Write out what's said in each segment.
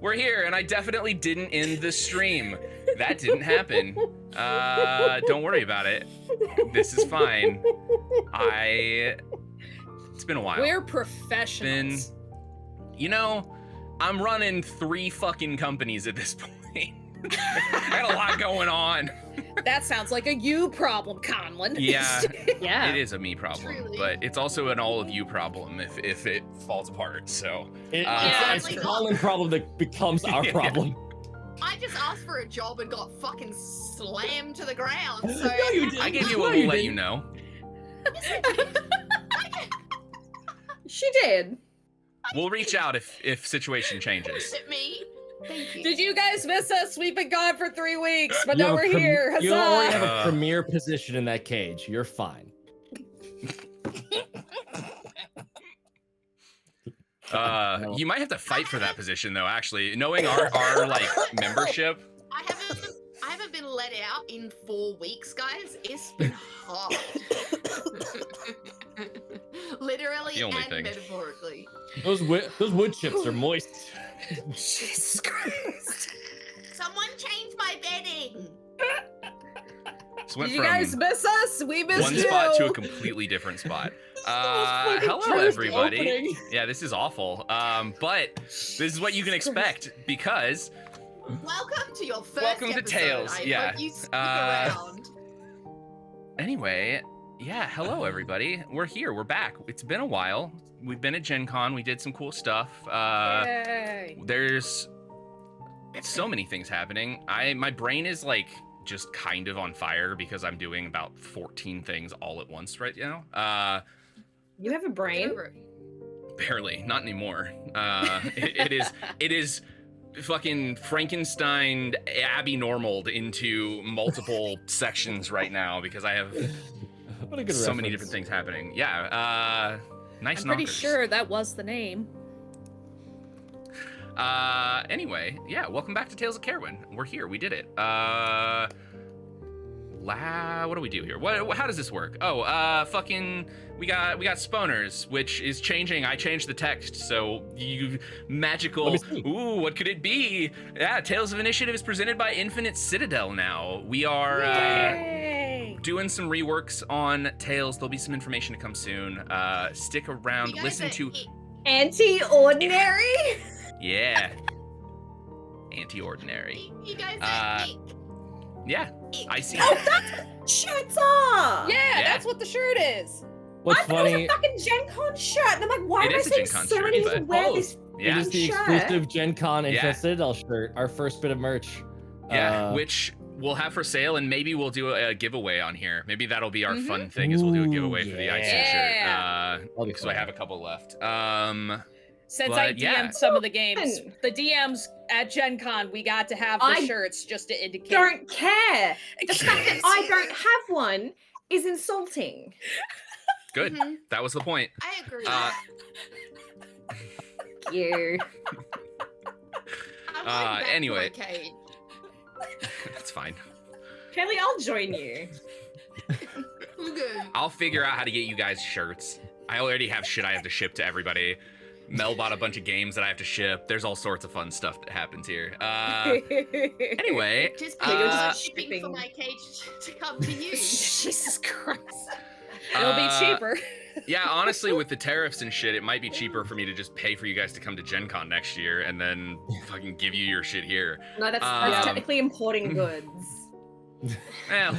we're here, and I definitely didn't end the stream. That didn't happen. Don't worry about it. This is fine. It's been a while. We're professionals. You know, I'm running 3 fucking companies at this point. I got a lot going on. That sounds like a you problem, Conlon. Yeah, Yeah. it is a me problem, Truly. but it's also an all of you problem if it falls apart. So It's like- a Colin problem that becomes our Yeah. problem. I just asked for a job and got fucking slammed to the ground. So No, you didn't. I gave you a No, will you let didn't. you know. She did. We'll reach out if situation changes. at me. Thank you. Did you guys miss us? We've been gone for 3 weeks, but You now have a we're here. You already Huzzah! have a premier position in that cage. You're fine. You might have to fight for that position though. Actually, knowing our like membership. I haven't been let out in 4 weeks, guys. It's been hard. Literally The only and thing. metaphorically. Those wood chips are moist. Jesus Christ. Someone change my bedding. So went Did you from guys miss us? We missed one you. spot to a completely different spot. Hello everybody. Yeah, this is awful. But this is what you can expect because Welcome to your first Welcome to episode. Tales, I yeah. hope you stick Uh, around. anyway, yeah, hello everybody. We're here. We're back. It's been a while. We've been at Gen Con. We did some cool stuff. Yay. There's so many things happening. My brain is like just kind of on fire because I'm doing about 14 things all at once right now. You have a Get brain. over it. Barely, not anymore. It is fucking Frankenstein Abby normaled into multiple sections right now because I have What a good so many reference. different things happening. Yeah, nice I'm pretty knockers. sure that was the name. Anyway, yeah, welcome back to Tales of Caerwyn. We're here. We did it. What do we do here? How does this work? Oh, fucking, we got spawners, which is changing. I changed the text, so you magical. Let me see. Ooh, what could it be? Yeah, Tales of Initiative is presented by Infinite Citadel now. We are Yay! doing some reworks on Tales. There'll be some information to come soon. Stick around, You guys listen are to. Anti-ordinary. Yeah. Anti-ordinary. You guys Uh, are ick. Yeah, Ick. I see. Oh, that's shirts are. Yeah, that's what the shirt is. What's I thought it funny? was a fucking Gen Con shirt, and I'm like, why It am I is a seeing Gen Con so shirt, many people but- wear Oh, this? Yeah. It is the Shirt. exclusive Gen Con Yeah. Infinite Citadel shirt, our first bit of merch. Yeah, which we'll have for sale, and maybe we'll do a giveaway on here. Maybe that'll be our fun thing, is we'll do a Ooh, giveaway for the IC yeah. shirt. That'll be So I fun. have a couple left. Since I But, DM'd yeah. some of the games, Fun. the DMs at Gen Con, we got to have the I shirts just to indicate. Don't care. The fact that I don't have one is insulting. Good. Mhm. That was the point. I agree. You. I'm going back to anyway. my cage. That's fine. Kelly, I'll join you. We're good. I'll figure out how to get you guys shirts. I already have shit I have to ship to everybody. Mel bought a bunch of games that I have to ship. There's all sorts of fun stuff that happens here. Anyway, Just you're pay just shipping for shipping. my cage to come to you. Jesus Christ. It'll be uh, cheaper. Yeah, honestly, with the tariffs and shit, it might be cheaper for me to just pay for you guys to come to Gen Con next year and then fucking give you your shit here. No, that's Um, technically importing goods. Well,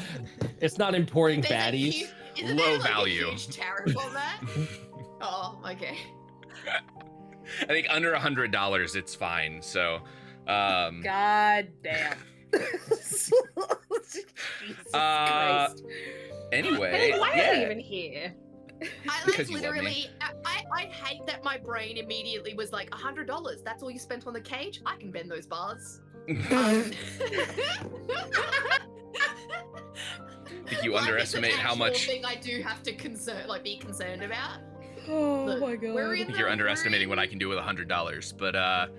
It's not importing There's a baddies. huge- isn't Low there, like, value. A huge tariff on that? Oh, okay. I think under $100 it's fine. So, God damn. Jesus Christ. anyway, Hey, why are yeah. we even here? I like Because you love me. literally, I hate that my brain immediately was like $100. That's all you spent on the cage. I can bend those bars. I think you Life is underestimate an how actual much. thing I do have to be concerned about. Oh Look, my god. we're I in think the- you're underestimating we're what I in- can do with $100. But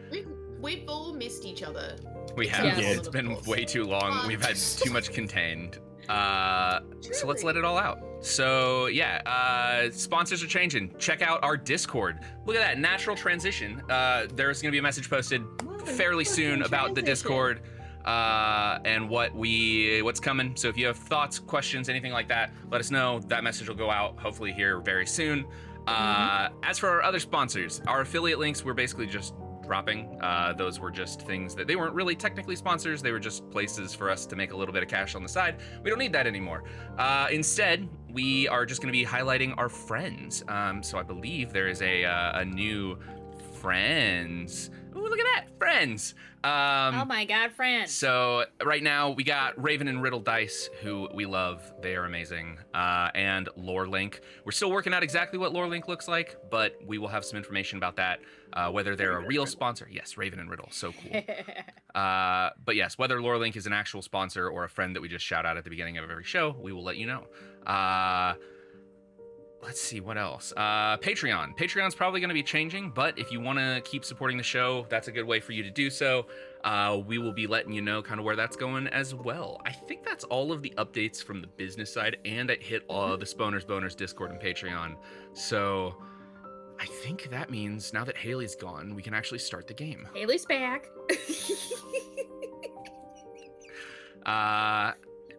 We've all missed each other. we have. Yes. It's been way too long. We've had too much contained. So let's let it all out. So yeah, sponsors are changing. Check out our Discord. Look at that natural transition. There's gonna be a message posted fairly soon about the Discord and what's coming. So if you have thoughts, questions, anything like that, let us know. That message will go out hopefully here very soon. As for our other sponsors, our affiliate links, we're basically just dropping. Those were just things that they weren't really technically sponsors. They were just places for us to make a little bit of cash on the side. We don't need that anymore. Instead, we are just going to be highlighting our friends. So I believe there is a new friends. Ooh, look at that, friends. Oh my god, friends. So right now we got Raven and Riddle Dice, who we love. They are amazing. And Lore Link. We're still working out exactly what Lore Link looks like, but we will have some information about that. Whether they're a real sponsor. Yes, Raven and Riddle, so cool. But yes, whether Lore Link is an actual sponsor or a friend that we just shout out at the beginning of every show, we will let you know. Let's see, what else? Patreon. Patreon's probably going to be changing, but if you want to keep supporting the show, that's a good way for you to do so. We will be letting you know kind of where that's going as well. I think that's all of the updates from the business side, and it hit all the Sponers, Boners, Discord, and Patreon. So I think that means now that Haley's gone, we can actually start the game. Haley's back.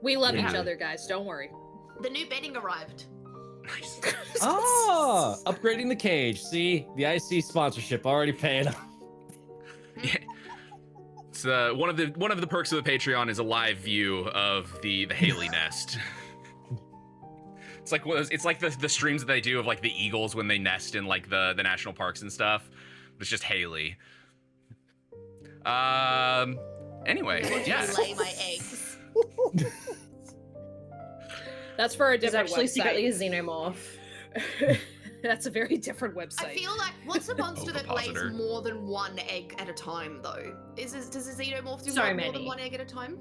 We love each other, guys. Don't worry. The new bedding arrived. Nice. Oh, upgrading the cage. See, the IC sponsorship already paying off. Yeah. It's one of the perks of the Patreon is a live view of the Haley nest. It's like the streams that they do of like the eagles when they nest in like the national parks and stuff. It's just Haley. Anyway, yeah. Lay my eggs. That's for a He's different actually website. secretly a xenomorph. That's a very different website. I feel like what's a monster that lays Ovipositor. more than one egg at a time, though? Does a xenomorph do So more many. than one egg at a time?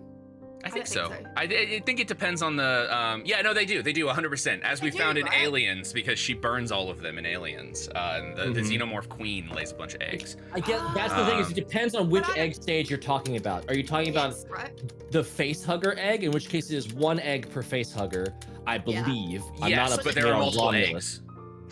I think don't so. think so. I think it depends on the. Yeah, no, they do. They do 100%. As They we do, found in right? Aliens, because she burns all of them in Aliens. And the xenomorph queen lays a bunch of eggs. I get that's the thing is it depends on which But I- egg stage you're talking about. Are you talking about Yes, right? the face hugger egg, in which case it is one egg per face hugger, I Yeah. believe. I'm Yes, not a but there are multiple Romulus. eggs.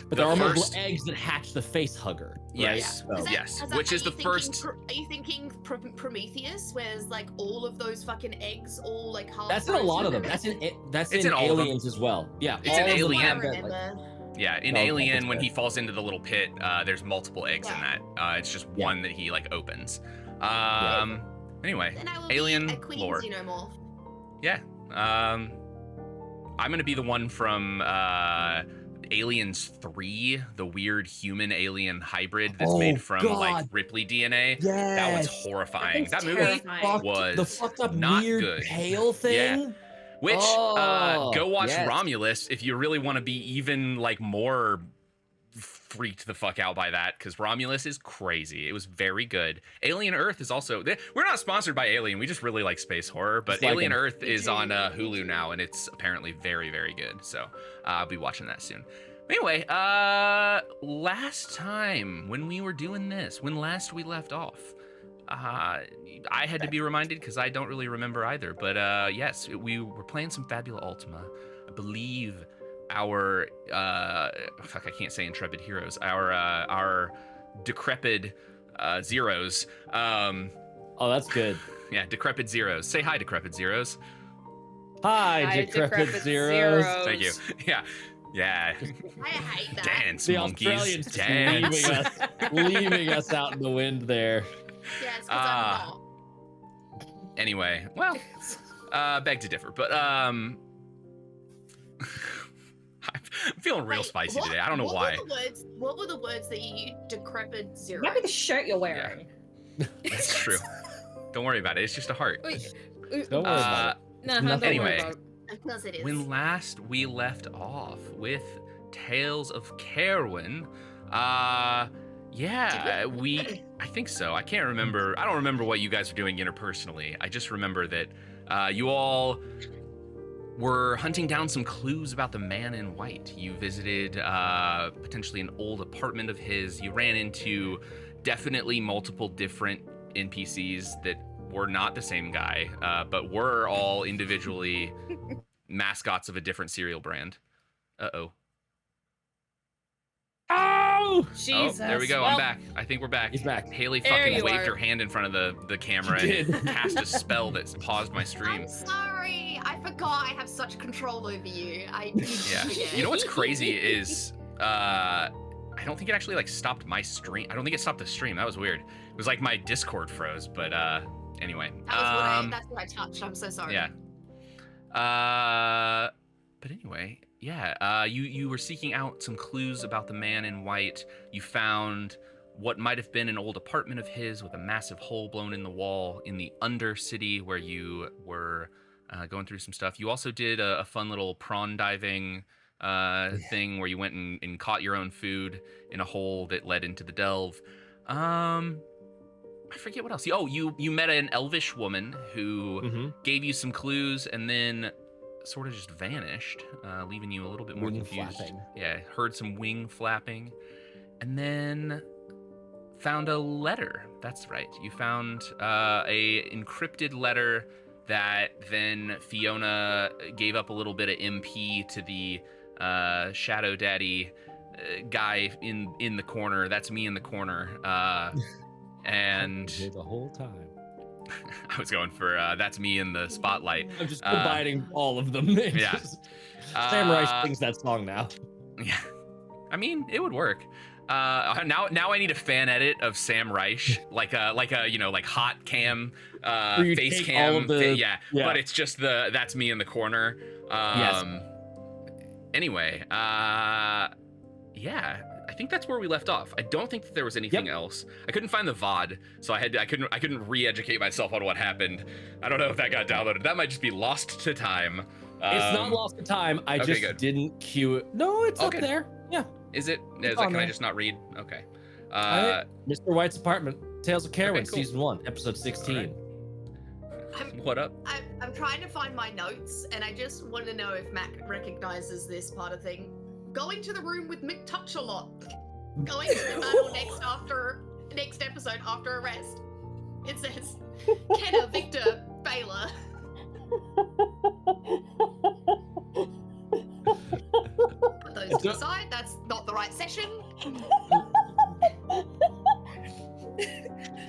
But The there are first- multiple eggs that hatch the face hugger. Right? Yes. So- Is that- Yes, is that- which are is the you thinking first- Are you thinking Prometheus, where it's like all of those fucking eggs, all like half? That's in a lot of them. frozen? That's It's in in all of them. Aliens as well. Yeah, It's all in of them Alien. have I that, like- remember. Yeah, in No, Alien, that's when fair. he falls into the little pit, there's multiple eggs in Yeah. that. It's just Yeah. one that he like opens. Anyway, Then I will Alien be a queen lore. xenomorph. yeah. I'm gonna be the one from Aliens 3, the weird human-alien hybrid that's Oh, made from like God. Ripley DNA. Yes. That was horrifying. That movie terrifying. was the fucked up not weird good. tail thing. Which Oh, go watch yes. Romulus if you really want to be even like more freaked the fuck out by that, because Romulus is crazy. It was very good. Alien Earth is also. We're not sponsored by Alien. We just really like space horror. But Just like Alien them. Earth is too, on me Hulu too. now, and it's apparently very, very good. So I'll be watching that soon. Anyway, last time when we were doing this, when last we left off, I had to be reminded because I don't really remember either. But yes, we were playing some Fabula Ultima. I believe our fuck, I can't say intrepid heroes. Our decrepit zeros. Oh, that's good. Yeah, decrepit zeros. Say hi, decrepit zeros. Hi, Hi, decrepit zeros. Thank you. Yeah, yeah. I hate that. Dance, The monkeys. Australians just Dance. leaving us out in the wind there. Yes, because Ah. I'm not. Anyway, well, beg to differ, but I'm feeling real Wait, spicy what- today. I don't know what why. What were the words that you used? Decrepit zero. Maybe the shirt you're wearing. That's true. Don't worry about it. It's just a heart. Wait, Don't worry about no, Nothing. don't Anyway. worry about it. Of course it is. When last we left off with Tales of Caerwyn, yeah, I think so. I can't remember. I don't remember what you guys were doing interpersonally. I just remember that you all were hunting down some clues about the man in white. You visited potentially an old apartment of his. You ran into definitely multiple different NPCs that were not the same guy, but were all individually mascots of a different cereal brand. Uh-oh. Oh No! Jesus. Oh, there we go. Well, I'm back. I think we're back. He's back. Haley There fucking you waved are. her hand in front of the camera She and did. cast a spell that paused my stream. I'm sorry. I forgot I have such control over you. I Yeah. forget. You know what's crazy is I don't think it actually like stopped my stream. I don't think it stopped the stream. That was weird. It was like my Discord froze, but anyway. That's what I touched. I'm so sorry. Yeah. But anyway, yeah. You were seeking out some clues about the man in white. You found what might have been an old apartment of his with a massive hole blown in the wall in the Undercity where you were going through some stuff. You also did a fun little prawn diving thing where you went and caught your own food in a hole that led into the delve. I forget what else. Oh, you met an elvish woman who gave you some clues and then sort of just vanished, leaving you a little bit more Wing confused. flapping. Yeah, heard some wing flapping, and then found a letter. That's right. You found a encrypted letter that then Fiona gave up a little bit of MP to the Shadow Daddy guy in the corner. That's me in the corner. And The whole time. I was going for that's me in the spotlight. I'm just combining all of them. It's yeah. just- Sam Rice sings that song now. Yeah, I mean it would work. Now I need a fan edit of Sam Reich, like a like hot cam, Where you face take cam, all of the- yeah. But it's just that's me in the corner. Yes. Anyway, yeah. I think that's where we left off. I don't think that there was anything else. I couldn't find the VOD, so I couldn't re-educate myself on what happened. I don't know if that got downloaded. That might just be lost to time. It's not lost to time. I okay, just good. didn't cue it. No, it's up there. Yeah. Is it? It's Is it? on Can I there. just not read? Okay. Mr. White's Apartment, Tales of Caerwyn, cool. Season 1, Episode 16. All what up? I'm trying to find my notes, and I just want to know if Mac recognizes this part of thing. Going to the room with McTouch-a-lot. Going to the battle next episode after arrest. It says, Kenna, Victor, Baylor. Put those to the side. That's not the right session.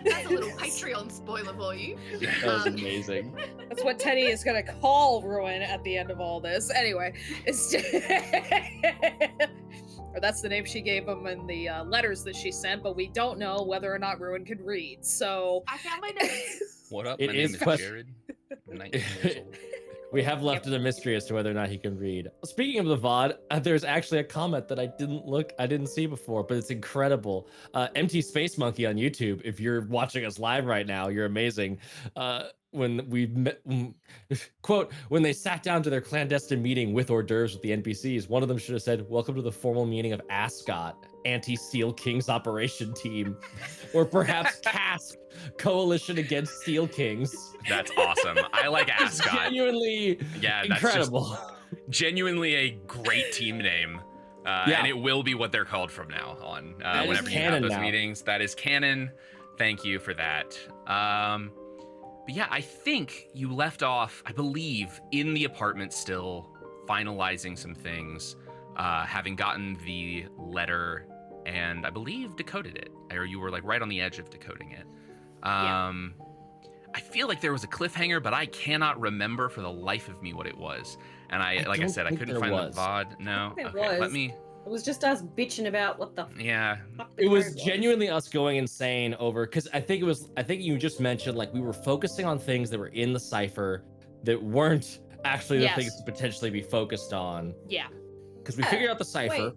That's a little Patreon spoiler for you. That was amazing. That's what Teddy is gonna call Ruin at the end of all this. Anyway, it's or that's the name she gave him in the letters that she sent, but we don't know whether or not Ruin could read. So I found my notes. What up? It My is name is quest- Jared. I'm 19 years old. We have left it a mystery as to whether or not he can read. Speaking of the VOD, there's actually a comment that I didn't see before, but it's incredible. Empty Space Monkey on YouTube. If you're watching us live right now, you're amazing. When we met, quote, when they sat down to their clandestine meeting with hors d'oeuvres with the NPCs, one of them should have said, "Welcome to the formal meeting of Ascot, Anti-Seal Kings Operation Team," or perhaps CASK, Coalition Against Seal Kings. That's awesome. I like It's Ascot. genuinely Yeah, that's incredible. just genuinely a great team name. And it will be what they're called from now on. That is Whenever you have canon those now. meetings, that is canon. Thank you for that. But yeah, I think you left off, I believe, in the apartment still, finalizing some things, having gotten the letter, and I believe decoded it, or you were like right on the edge of decoding it. I feel like there was a cliffhanger, but I cannot remember for the life of me what it was. And I don't said, I think couldn't there find was. the VOD. No. There Okay, let was. me. It was just us bitching about what the Yeah. fuck the It was code genuinely us going insane over, because I think you just mentioned like we were focusing on things that were in the cipher that weren't actually the Yes. things to potentially be focused on, yeah. because we figured out the cipher. Wait.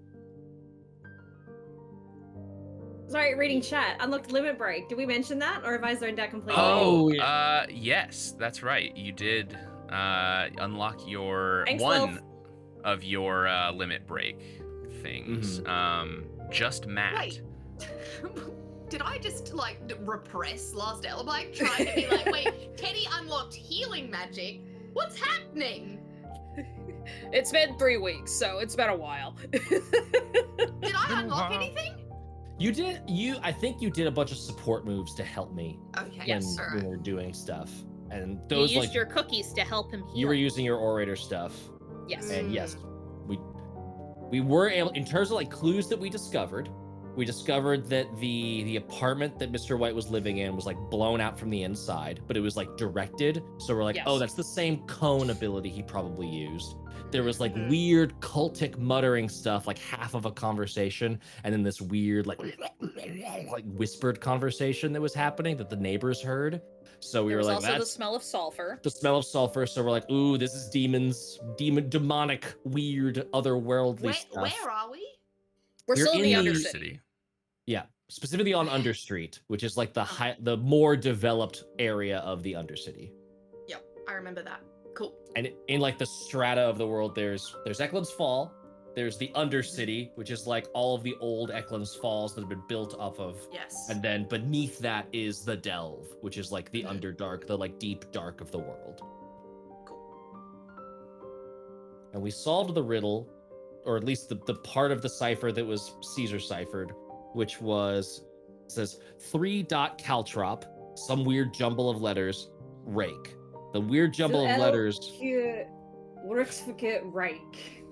Sorry, reading chat. Unlocked limit break. Did we mention that, or have I zoned out completely? Oh, Yes, that's right. You did unlock your Thanks, one Wolf. of your limit break things. Just Matt. Wait. Did I just like repress Last Elbite, trying to be like, wait, Teddy unlocked healing magic? What's happening? It's been 3 weeks, so it's been a while. Did I unlock anything? You did. I think you did a bunch of support moves to help me Okay, Yes. all when right. we were doing stuff, and You those used like your cookies to help him heal. you were using your orator stuff, Yes. and yes, we were able, in terms of like clues that we discovered. We discovered that the apartment that Mr. White was living in was like blown out from the inside, but it was like directed. So we're like, Yes. oh, that's the same cone ability he probably used. There was like Mhm. weird cultic muttering stuff, like half of a conversation, and then this weird like whispered conversation that was happening that the neighbors heard. So we There were was like, also the that's smell of sulfur. the smell of sulfur. So we're like, ooh, this is demonic, weird, otherworldly stuff. Where are we? We're We're still in the in the Undercity. Yeah, specifically on Okay. Understreet, which is like the more developed area of the Undercity. Yep, I remember that. Cool. And in like the strata of the world, there's Eklund's Fall, there's the Undercity, which is like all of the old Eklund's Falls that have been built off of. Yes. And then beneath that is the Delve, which is like the Mhm. Underdark, the like deep dark of the world. Cool. And we solved the riddle, or at least the part of the cipher that was Caesar ciphered, which was, it says 3 caltrop, some weird jumble of letters, rake. The weird jumble of letters. Works for get rake.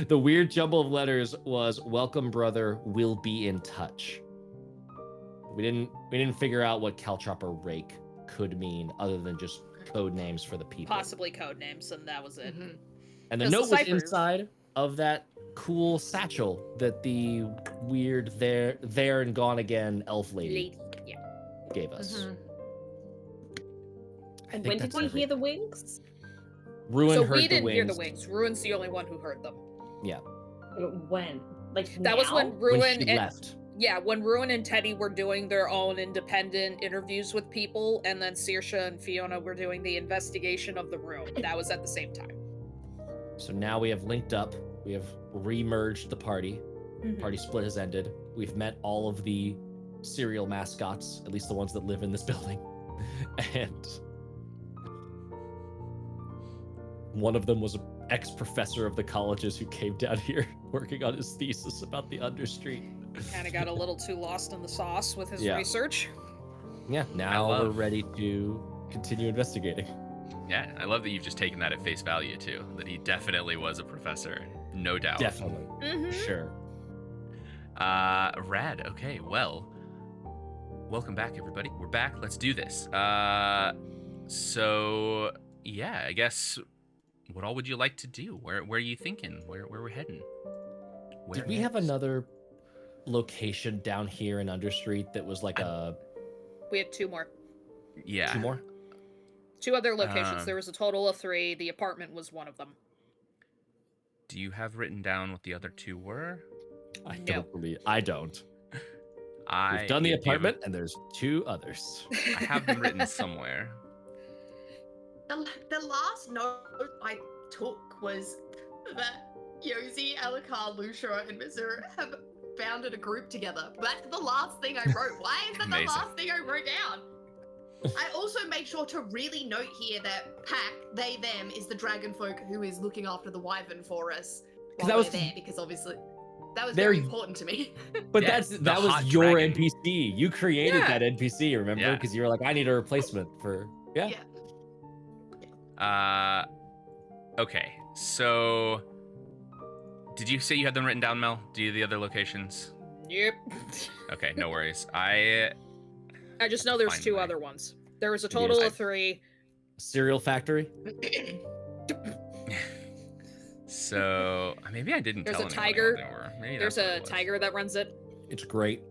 The weird jumble of letters was welcome brother, will be in touch. We didn't figure out what caltrop or rake could mean other than just code names for the people. Possibly code names, and that was it. Mhm. And the 'Cause the note was cipher- inside of that cool satchel that the weird there and gone again elf lady Yeah. gave us. Mhm. I And think when did that's we hear the everything. wings? Ruin So heard we didn't the hear wings. the wings. Ruin's the only one who heard them. When? Like That was when now? Ruin When she and left. yeah, when Ruin and Teddy were doing their own independent interviews with people, and then Saoirse and Fiona were doing the investigation of the room. That was at the same time. So now we have linked up. We have re-merged the party. Party split has ended. We've met all of the serial mascots, at least the ones that live in this building. And one of them was an ex-professor of the colleges who came down here working on his thesis about the Understreet. Kind of got a little too lost in the sauce with his Yeah. research. Yeah, now we're love- ready to continue investigating. Yeah, I love that you've just taken that at face value too. That he definitely was a professor, no doubt. Definitely. Mm-hmm. Sure. Rad. Okay, well, welcome back, everybody. We're back. Let's do this. So yeah, I guess. What all would you like to do? Where are you thinking? Where we're heading? Did we have another location down here in Understreet that was like We had 2 more. Yeah. 2 more? 2 other locations. Um, There was a total of 3. The apartment was one of them. Do you have written down what the other 2 were? I No. don't believe. I don't. I We've done the you have- apartment, and there's 2 others. I have them written somewhere. The last note I took was that Yosi, Alucard, Lucia, and Missouri have founded a group together. That's the last thing I wrote. Why is that Amazing. the last thing I wrote down? I also made sure to really note here that Pack, they, them, is the dragon folk who is looking after the wyvern for us while that we're was- there, because obviously that was They're- very important to me. But Yeah, that the was hot your dragon. NPC. You created Yeah. that NPC, remember? Yeah. Because you were like, I need a replacement for. Yeah. Yeah. Okay. So, did you say you had them written down, Mel? Do you the other locations? Yep. Okay, no worries. I I just know there's Fine 2 way. other ones. There was a Yes. total of 3. Cereal Factory. so maybe I didn't There's tell a anyone tiger. what they were. Maybe There's that's what a it was. tiger that runs it. It's great.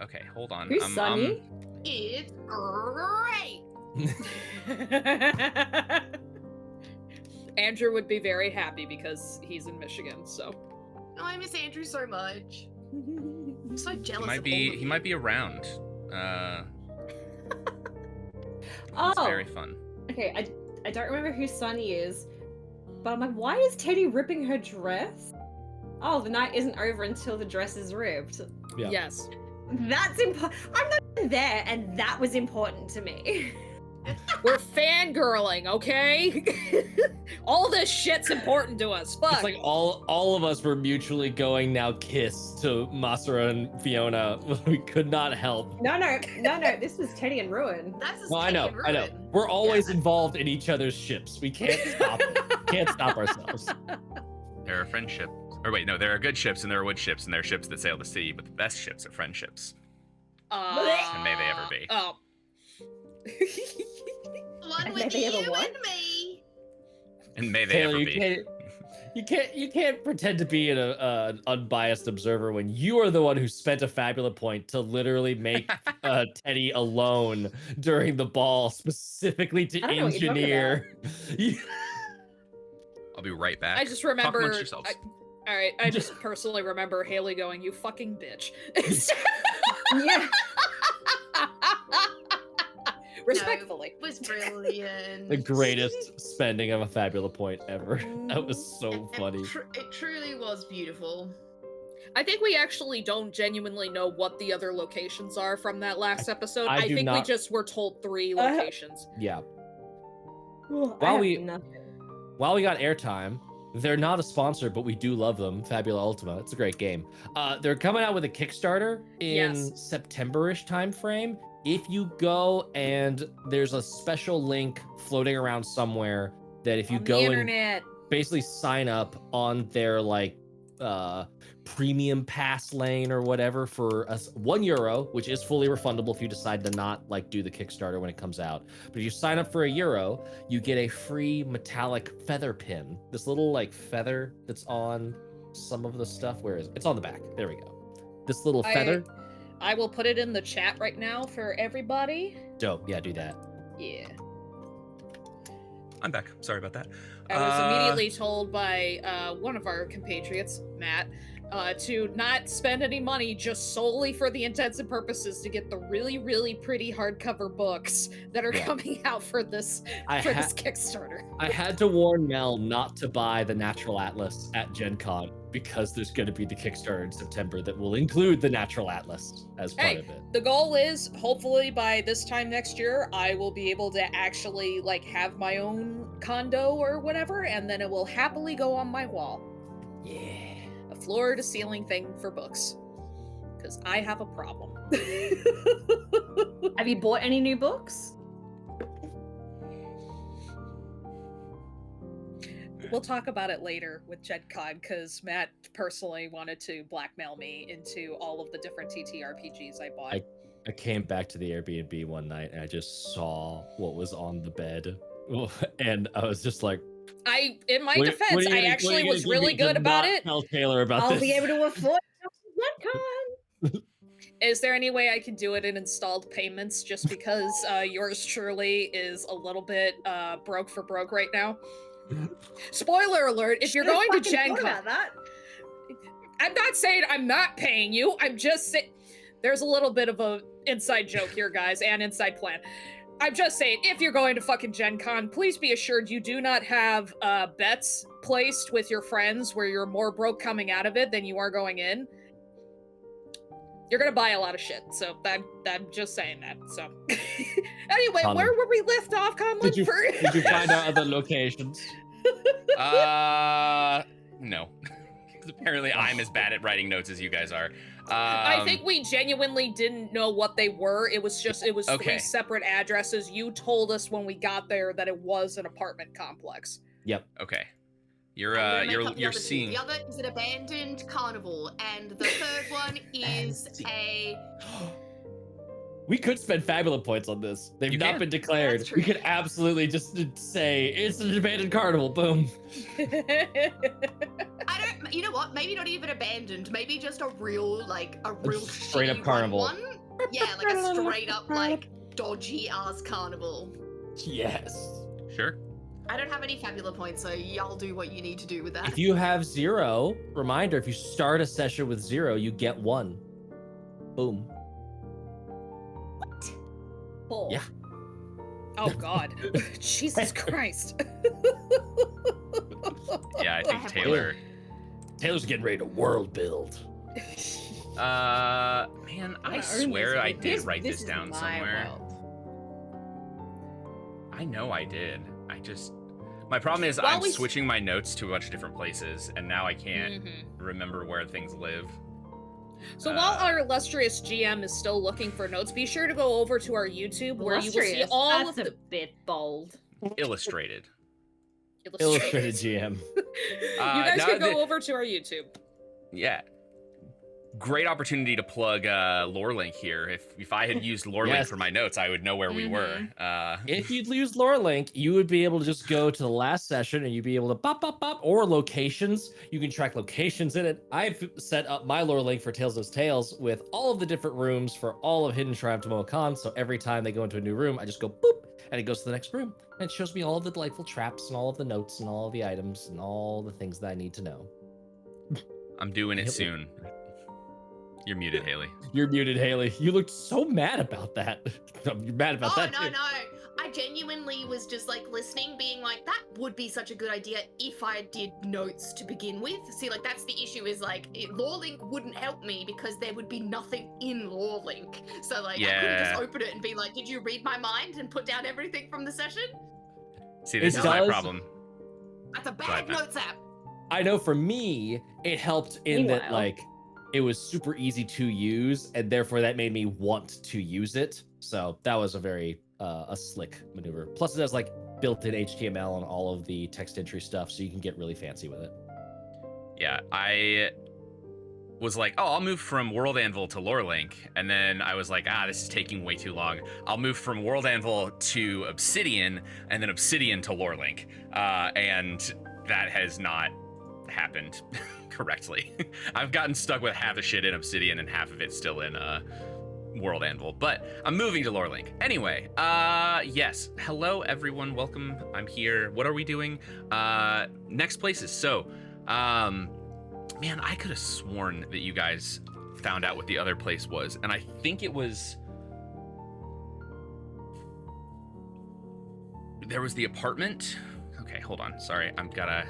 Okay, hold on. Who's Sunny? It's great. Andrew would be very happy because he's in Michigan, so. Oh, I miss Andrew so much. I'm so jealous. He might be around. It's Oh, very fun. okay. I don't remember who Sunny is, but I'm like, why is Teddy ripping her dress? Oh, the night isn't over until the dress is ripped. Yeah. Yes. That's important. I'm not even there, and that was important to me. We're fangirling, okay? All this shit's important to us. Fuck. It's like all of us were mutually going now kiss to Masura and Fiona. We could not help. No. This was Teddy and Ruin. That's a Well, I know. We're always involved in each other's ships. We can't stop. Can't stop ourselves. They're a friendship. Or wait, no, there are good ships and there are wood ships and there are ships that sail the sea, but the best ships are friendships. And may they ever be. Oh. One And with maybe you ever what? and me. And may they Taylor, ever you be. you can't pretend to be an unbiased observer when you are the one who spent a Fabula point to literally make Teddy alone during the ball, specifically to I don't know what you're talking engineer. I'll be right back. I just Talk remember. amongst yourselves. Alright, I just personally remember Haley going, "You fucking bitch." Yeah. Respectfully. It was brilliant. The greatest spending of a Fabula point ever. That was so funny. It truly was beautiful. I think we actually don't genuinely know what the other locations are from that last episode. I I do think we not- just were told 3 locations. Yeah. Well, While I have we- nothing. While we got airtime, they're not a sponsor, but we do love them. Fabula Ultima. It's a great game. They're coming out with a Kickstarter in Yes. September-ish time frame. If you go and there's a special link floating around somewhere that if you On go the and internet. basically sign up on their like premium pass lane or whatever for €1, which is fully refundable if you decide to not like do the Kickstarter when it comes out. But if you sign up for €1, you get a free metallic feather pin. This little like feather that's on some of the stuff. Where is it? It's on the back. There we go. This little feather. I will put it in the chat right now for everybody. Dope. Yeah, do that. Yeah. I'm back. Sorry about that. I was immediately told by one of our compatriots, Matt, to not spend any money just solely for the intents and purposes to get the really, really pretty hardcover books that are Yeah. coming out for this this Kickstarter. I had to warn Mel not to buy the Natural Atlas at Gen Con because there's going to be the Kickstarter in September that will include the Natural Atlas as part Hey, of it. the goal is hopefully by this time next year, I will be able to actually like have my own condo or whatever, and then it will happily go on my wall. Yeah. A floor to ceiling thing for books. Because I have a problem. Have you bought any new books? We'll talk about it later with Gen Con, because Matt personally wanted to blackmail me into all of the different TTRPGs I bought. I came back to the Airbnb one night and I just saw what was on the bed. And I was just like, In my "What- defense, what are you I gonna- what are actually you was gonna do really to good about not it. Tell Taylor about I'll this. be able to afford Netcon. Is there any way I can do it in installed payments just because yours truly is a little bit broke for broke right now? Spoiler alert, if you're going to Gen Con, about that. I'm not saying I'm not paying you. I'm just saying there's a little bit of a inside joke here, guys, and inside plan. I'm just saying, if you're going to fucking Gen Con, please be assured you do not have bets placed with your friends where you're more broke coming out of it than you are going in. You're gonna buy a lot of shit, so I'm just saying that. So anyway, Conlon. where were we left off, Conlon? Did you find out other locations? No. Because apparently I'm as bad at writing notes as you guys are. I think we genuinely didn't know what they were. It was Okay. 3 separate addresses. You told us when we got there that it was an apartment complex. Yep. Okay. You're I'm gonna make up the you're other two. seeing. The other is an abandoned carnival, and the third one is a. We could spend Fabula points on this. They've You not can. been declared. That's true. We could absolutely just say it's an abandoned carnival. Boom. I don't. You know what? Maybe not even abandoned. Maybe just a real straight up shitty carnival. one. Yeah, like a straight up like dodgy ass carnival. Yes. Sure. I don't have any Fabula points, so y'all do what you need to do with that. If you have 0, reminder, if you start a session with 0, you get 1. Boom. Four. Yeah. Oh God, Jesus Christ! Yeah, I I think have Taylor. Taylor's getting ready to world build. Man, I swear I did write this is down my somewhere. world. I know I did. I just. My problem is While I'm we- switching my notes to a bunch of different places, and now I can't Mhm. remember where things live. So while our illustrious GM is still looking for notes, be sure to go over to our YouTube where you will see Illustrious. all That's of a the. bit bold. Illustrated. Illustrated GM. You guys now can go the- over to our YouTube. Yeah. Great opportunity to plug Lore Link here. If I had used Lore Link Yes. for my notes, I would know where we were. If you'd use Lore Link, you would be able to just go to the last session and you'd be able to pop, or locations. You can track locations in it. I've set up my Lore Link for Tales of Tales with all of the different rooms for all of Hidden Shrine of Tomoe-kan. So every time they go into a new room, I just go boop, and it goes to the next room. And it shows me all of the delightful traps and all of the notes and all of the items and all the things that I need to know. I'm doing it soon. You're muted, Haley. You're muted, Haley. You looked so mad about that. You're mad about that, no, too. no. I genuinely was just like listening, being like, that would be such a good idea if I did notes to begin with. See, like, that's the issue is like, Lore Link wouldn't help me because there would be nothing in Lore Link. So, like, I couldn't just open it and be like, did you read my mind and put down everything from the session? See, this It is my does. problem. That's a bad Matt. notes app. I know for me, it helped in that, Meanwhile. like, it was super easy to use, and therefore that made me want to use it. So that was a very a slick maneuver. Plus, it has like built-in HTML and all of the text entry stuff, so you can get really fancy with it. Yeah, I was like, oh, I'll move from World Anvil to Lore Link, and then I was like, this is taking way too long. I'll move from World Anvil to Obsidian, and then Obsidian to Lore Link, and that has not happened correctly. I've gotten stuck with half the shit in Obsidian and half of it still in World Anvil, but I'm moving to Lore Link. Anyway, yes. Hello, everyone. Welcome. I'm here. What are we doing? Next places. So, man, I could have sworn that you guys found out what the other place was, and I think it was... There was the apartment. Okay, hold on. Sorry, I'm gotta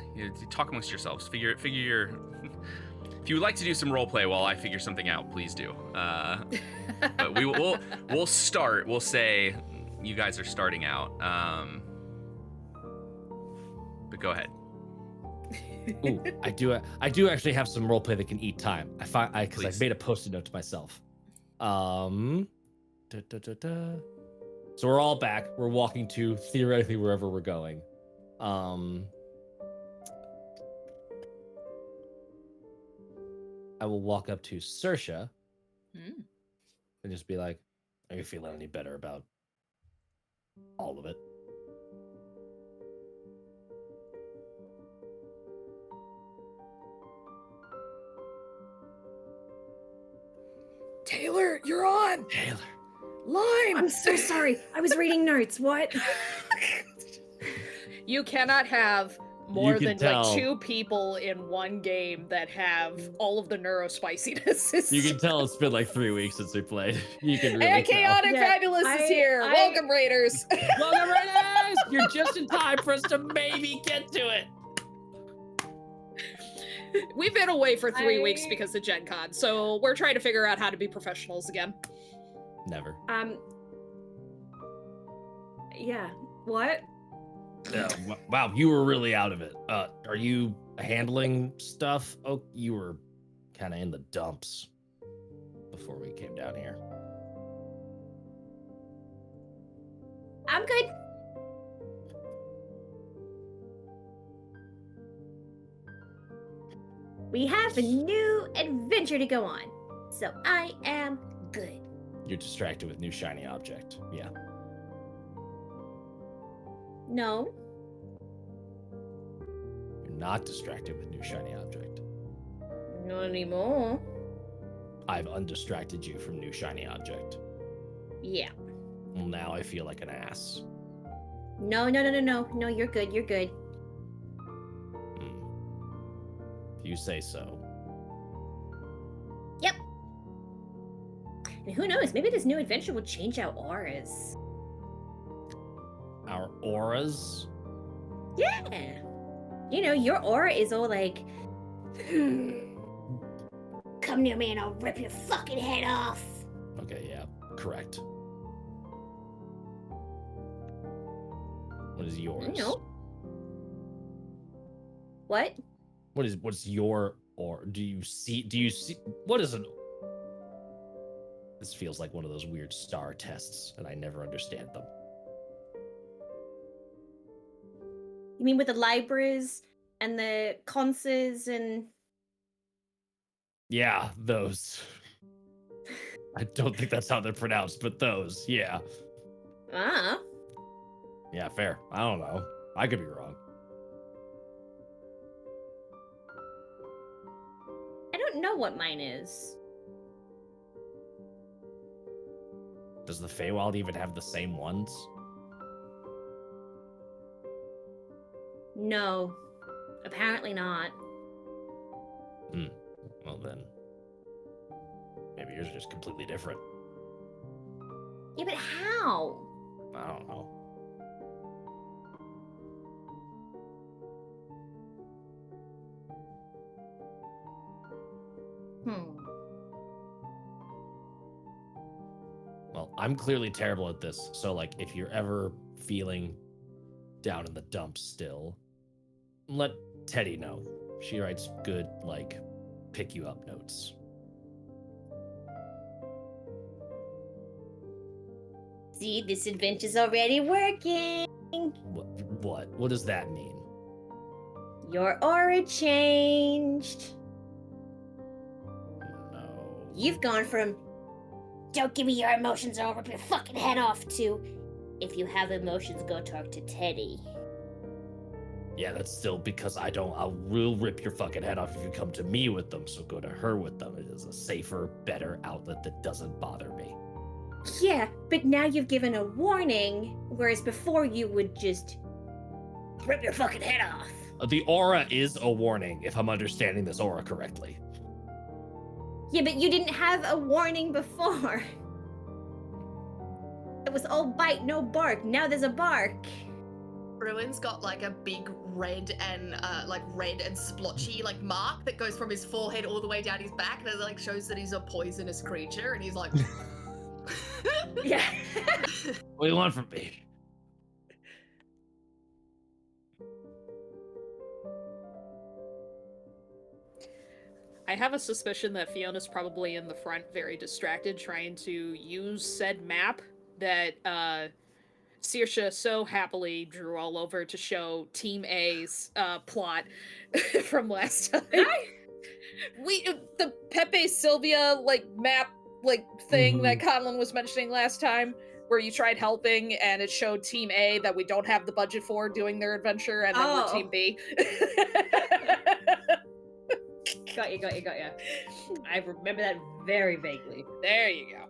talk amongst yourselves. Figure your. If you would like to do some role play while I figure something out, please do. But we'll start. We'll say you guys are starting out. But go ahead. Ooh, I do actually have some roleplay that can eat time. Because I Please. made a post-it note to myself. So we're all back. We're walking to theoretically wherever we're going. I will walk up to Saoirse and just be like, "Are you feeling any better about all of it?" Taylor, you're on. Taylor. Lime. I'm so sorry. I was reading notes. What? You cannot have more can than tell. like 2 people in one game that have all of the neurospiciness. You can tell it's been like 3 weeks since we played. You can really And tell. Chaotic Yeah, Fabulous is I- here. I- Welcome, Raiders. Welcome, Raiders! You're just in time for us to maybe get to it. We've been away for 3 weeks I- because of Gen Con, so we're trying to figure out how to be professionals again. Never. Yeah. What? Wow, you were really out of it. Are you handling stuff? Oh, you were kind of in the dumps before we came down here. I'm good. We have a new adventure to go on, so I am good. You're distracted with new shiny object. Yeah. No. You're not distracted with new shiny object. Not anymore. I've undistracted you from new shiny object. Yeah. Well, now I feel like an ass. No, you're good, you're good. If you say so. Yep. And who knows, maybe this new adventure will change our auras. Our auras? Yeah. You know, your aura is all like, come near me and I'll rip your fucking head off. Okay, yeah, correct. What is yours? You know. What? What's your or do you see what is an This feels like one of those weird star tests and I never understand them. You mean with the libraries and the concerts and... Yeah, those. I don't think that's how they're pronounced, but those, yeah. Ah. Yeah, fair. I don't know. I could be wrong. I don't know what mine is. Does the Feywild even have the same ones? No. Apparently not. Well then, maybe yours are just completely different. Yeah, but how? I don't know. Well, I'm clearly terrible at this, so like if you're ever feeling down in the dumps still, let Teddy know. She writes good, like, pick you up notes. See, this adventure's already working. What does that mean? Your aura changed. No. You've gone from don't give me your emotions or I'll rip your fucking head off to if you have emotions, go talk to Teddy. Yeah, that's still because I will rip your fucking head off if you come to me with them, so go to her with them. It is a safer, better outlet that doesn't bother me. Yeah, but now you've given a warning, whereas before you would just rip your fucking head off. The aura is a warning, if I'm understanding this aura correctly. Yeah, but you didn't have a warning before. It was all bite, no bark. Now there's a bark. Ruin's got like a big red and splotchy like mark that goes from his forehead all the way down his back, and it like shows that he's a poisonous creature, and he's like, yeah. What do you want from me? I have a suspicion that Fiona's probably in the front, very distracted, trying to use said map that Saoirse so happily drew all over to show Team A's plot from last time. The Pepe Sylvia like map like thing that Conlon was mentioning last time, where you tried helping and it showed Team A that we don't have the budget for doing their adventure, and then we're Team B. Got you. I remember that very vaguely. There you go.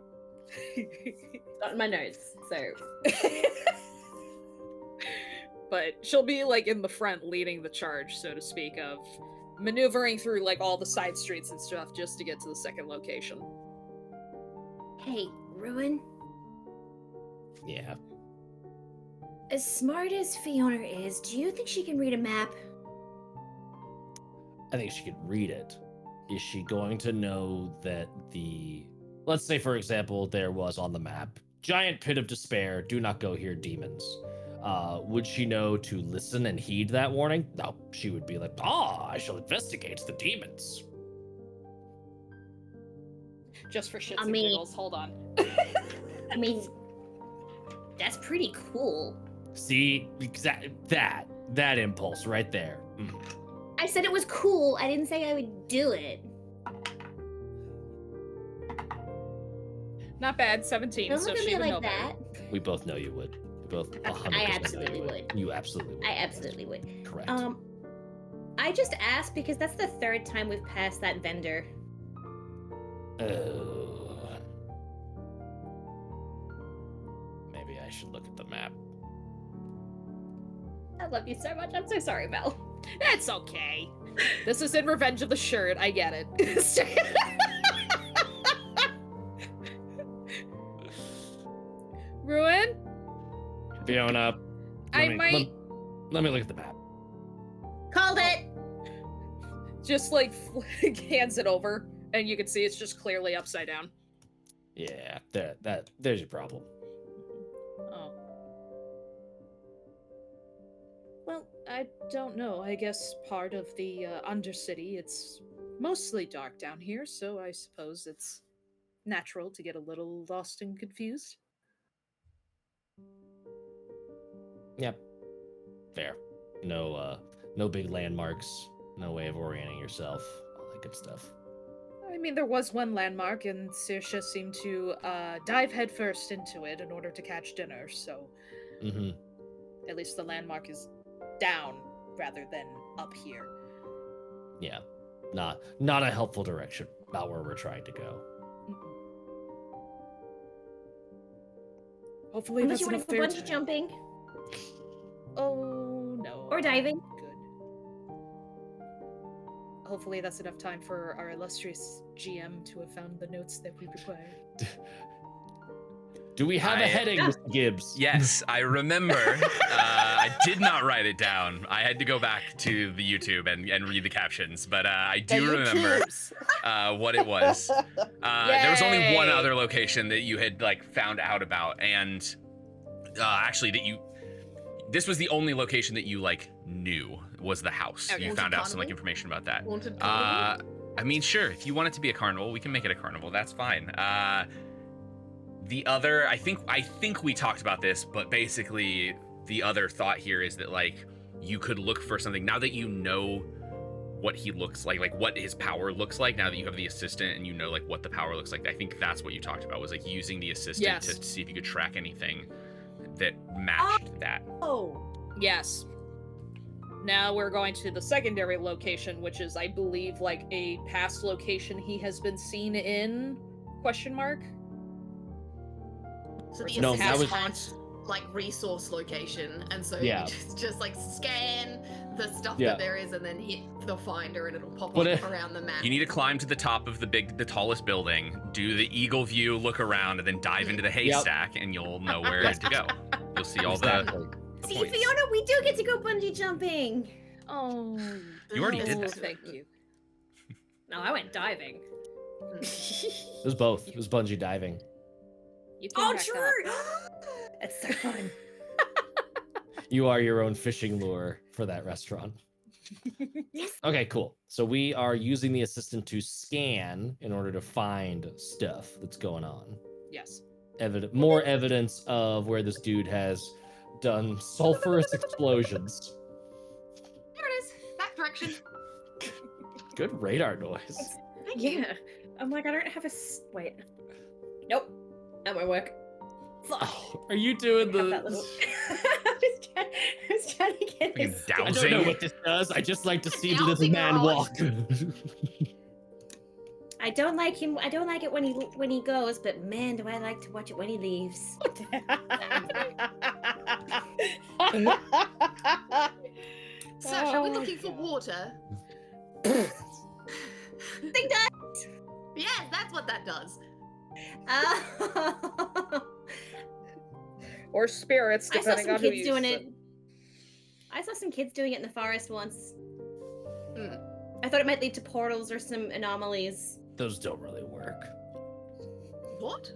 Not in my notes, so. But she'll be like in the front leading the charge, so to speak, of maneuvering through like all the side streets and stuff just to get to the second location. Hey, Ruin. Yeah. As smart as Fiona is, do you think she can read a map? I think she could read it. Is she going to know that let's say, for example, there was on the map, giant pit of despair, do not go here, demons. Would she know to listen and heed that warning? No, she would be like, I shall investigate the demons. Just for shits and giggles, hold on. I mean, that's pretty cool. See, that impulse right there. I said it was cool. I didn't say I would do it. Not bad, 17. Don't so look at she me would like know that. We both know you would. We both 100% I know absolutely you would. You absolutely would. I absolutely would. Correct. I just asked because that's the third time we've passed that vendor. Maybe I should look at the map. I love you so much. I'm so sorry, Mel. That's okay. This is in Revenge of the Shirt. I get it. Ruin? Fiona, Let me look at the map. Called it! Just like hands it over, and you can see it's just clearly upside down. Yeah, there's your problem. Oh. Well, I don't know. I guess part of the Undercity, it's mostly dark down here, so I suppose it's natural to get a little lost and confused. Yep. Fair. No big landmarks, no way of orienting yourself, all that good stuff. I mean, there was one landmark, and Saoirse seemed to dive headfirst into it in order to catch dinner, so Mm-hmm. at least the landmark is down rather than up here. Yeah, not a helpful direction. Not where we're trying to go. Hopefully Unless that's you want enough to go fair bungee time. jumping Oh, no. or diving. Good. Hopefully that's enough time for our illustrious GM to have found the notes that we required. Do we have a heading, Mr. Gibbs? Yes, I remember. I did not write it down. I had to go back to the YouTube and read the captions, but I do remember what it was. There was only one Yay! other location that you had like found out about, and actually this was the only location that you like knew was the house. Okay. You found out some like information about that. Haunted carnival? I mean, sure, if you want it to be a carnival, we can make it a carnival. That's fine. The other, I think we talked about this, but basically the other thought here is that like you could look for something now that you know what he looks like what his power looks like. Now that you have the assistant and you know like what the power looks like, I think that's what you talked about, was like using the assistant to see if you could track anything that matched that. Oh, Yes. Now we're going to the secondary location, which is, I believe, like a past location he has been seen in? Question mark? So the No, assistant that has like resource location, and so Yeah. you just like scan the stuff Yeah. that there is, and then hit the finder, and it'll pop But up around the map. You need to climb to the top of the tallest building, do the eagle view, look around, and then dive into the haystack, and you'll know where to go. You'll see all Exactly. the see, points. Fiona, we do get to go bungee jumping. Oh. You already did Oh, that. thank you. No, I went diving. It was both. It was bungee diving. You can Oh, back true. up. It's so fun. You are your own fishing lure for that restaurant. Yes. Okay, cool. So we are using the assistant to scan in order to find stuff that's going on. Yes. More evidence of where this dude has done sulfurous explosions. There it is. That direction. Good radar noise. Thank you. Yeah. I'm like, I don't have a wait. Nope. That won't work. Fuck. Oh, are you doing I have the? that little... I was trying to get Fucking this. I don't know dowsing. what this does. I just like to see the little Dowsing man rod. walk. I don't like him. I don't like it when he goes, but man, do I like to watch it when he leaves. So, are we Oh, looking for God. water? Think that. Yes, that's what that does. Or spirits, I saw depending some on who kids you doing said. it. I saw some kids doing it in the forest once. Hmm. I thought it might lead to portals or some anomalies. Those don't really work. What?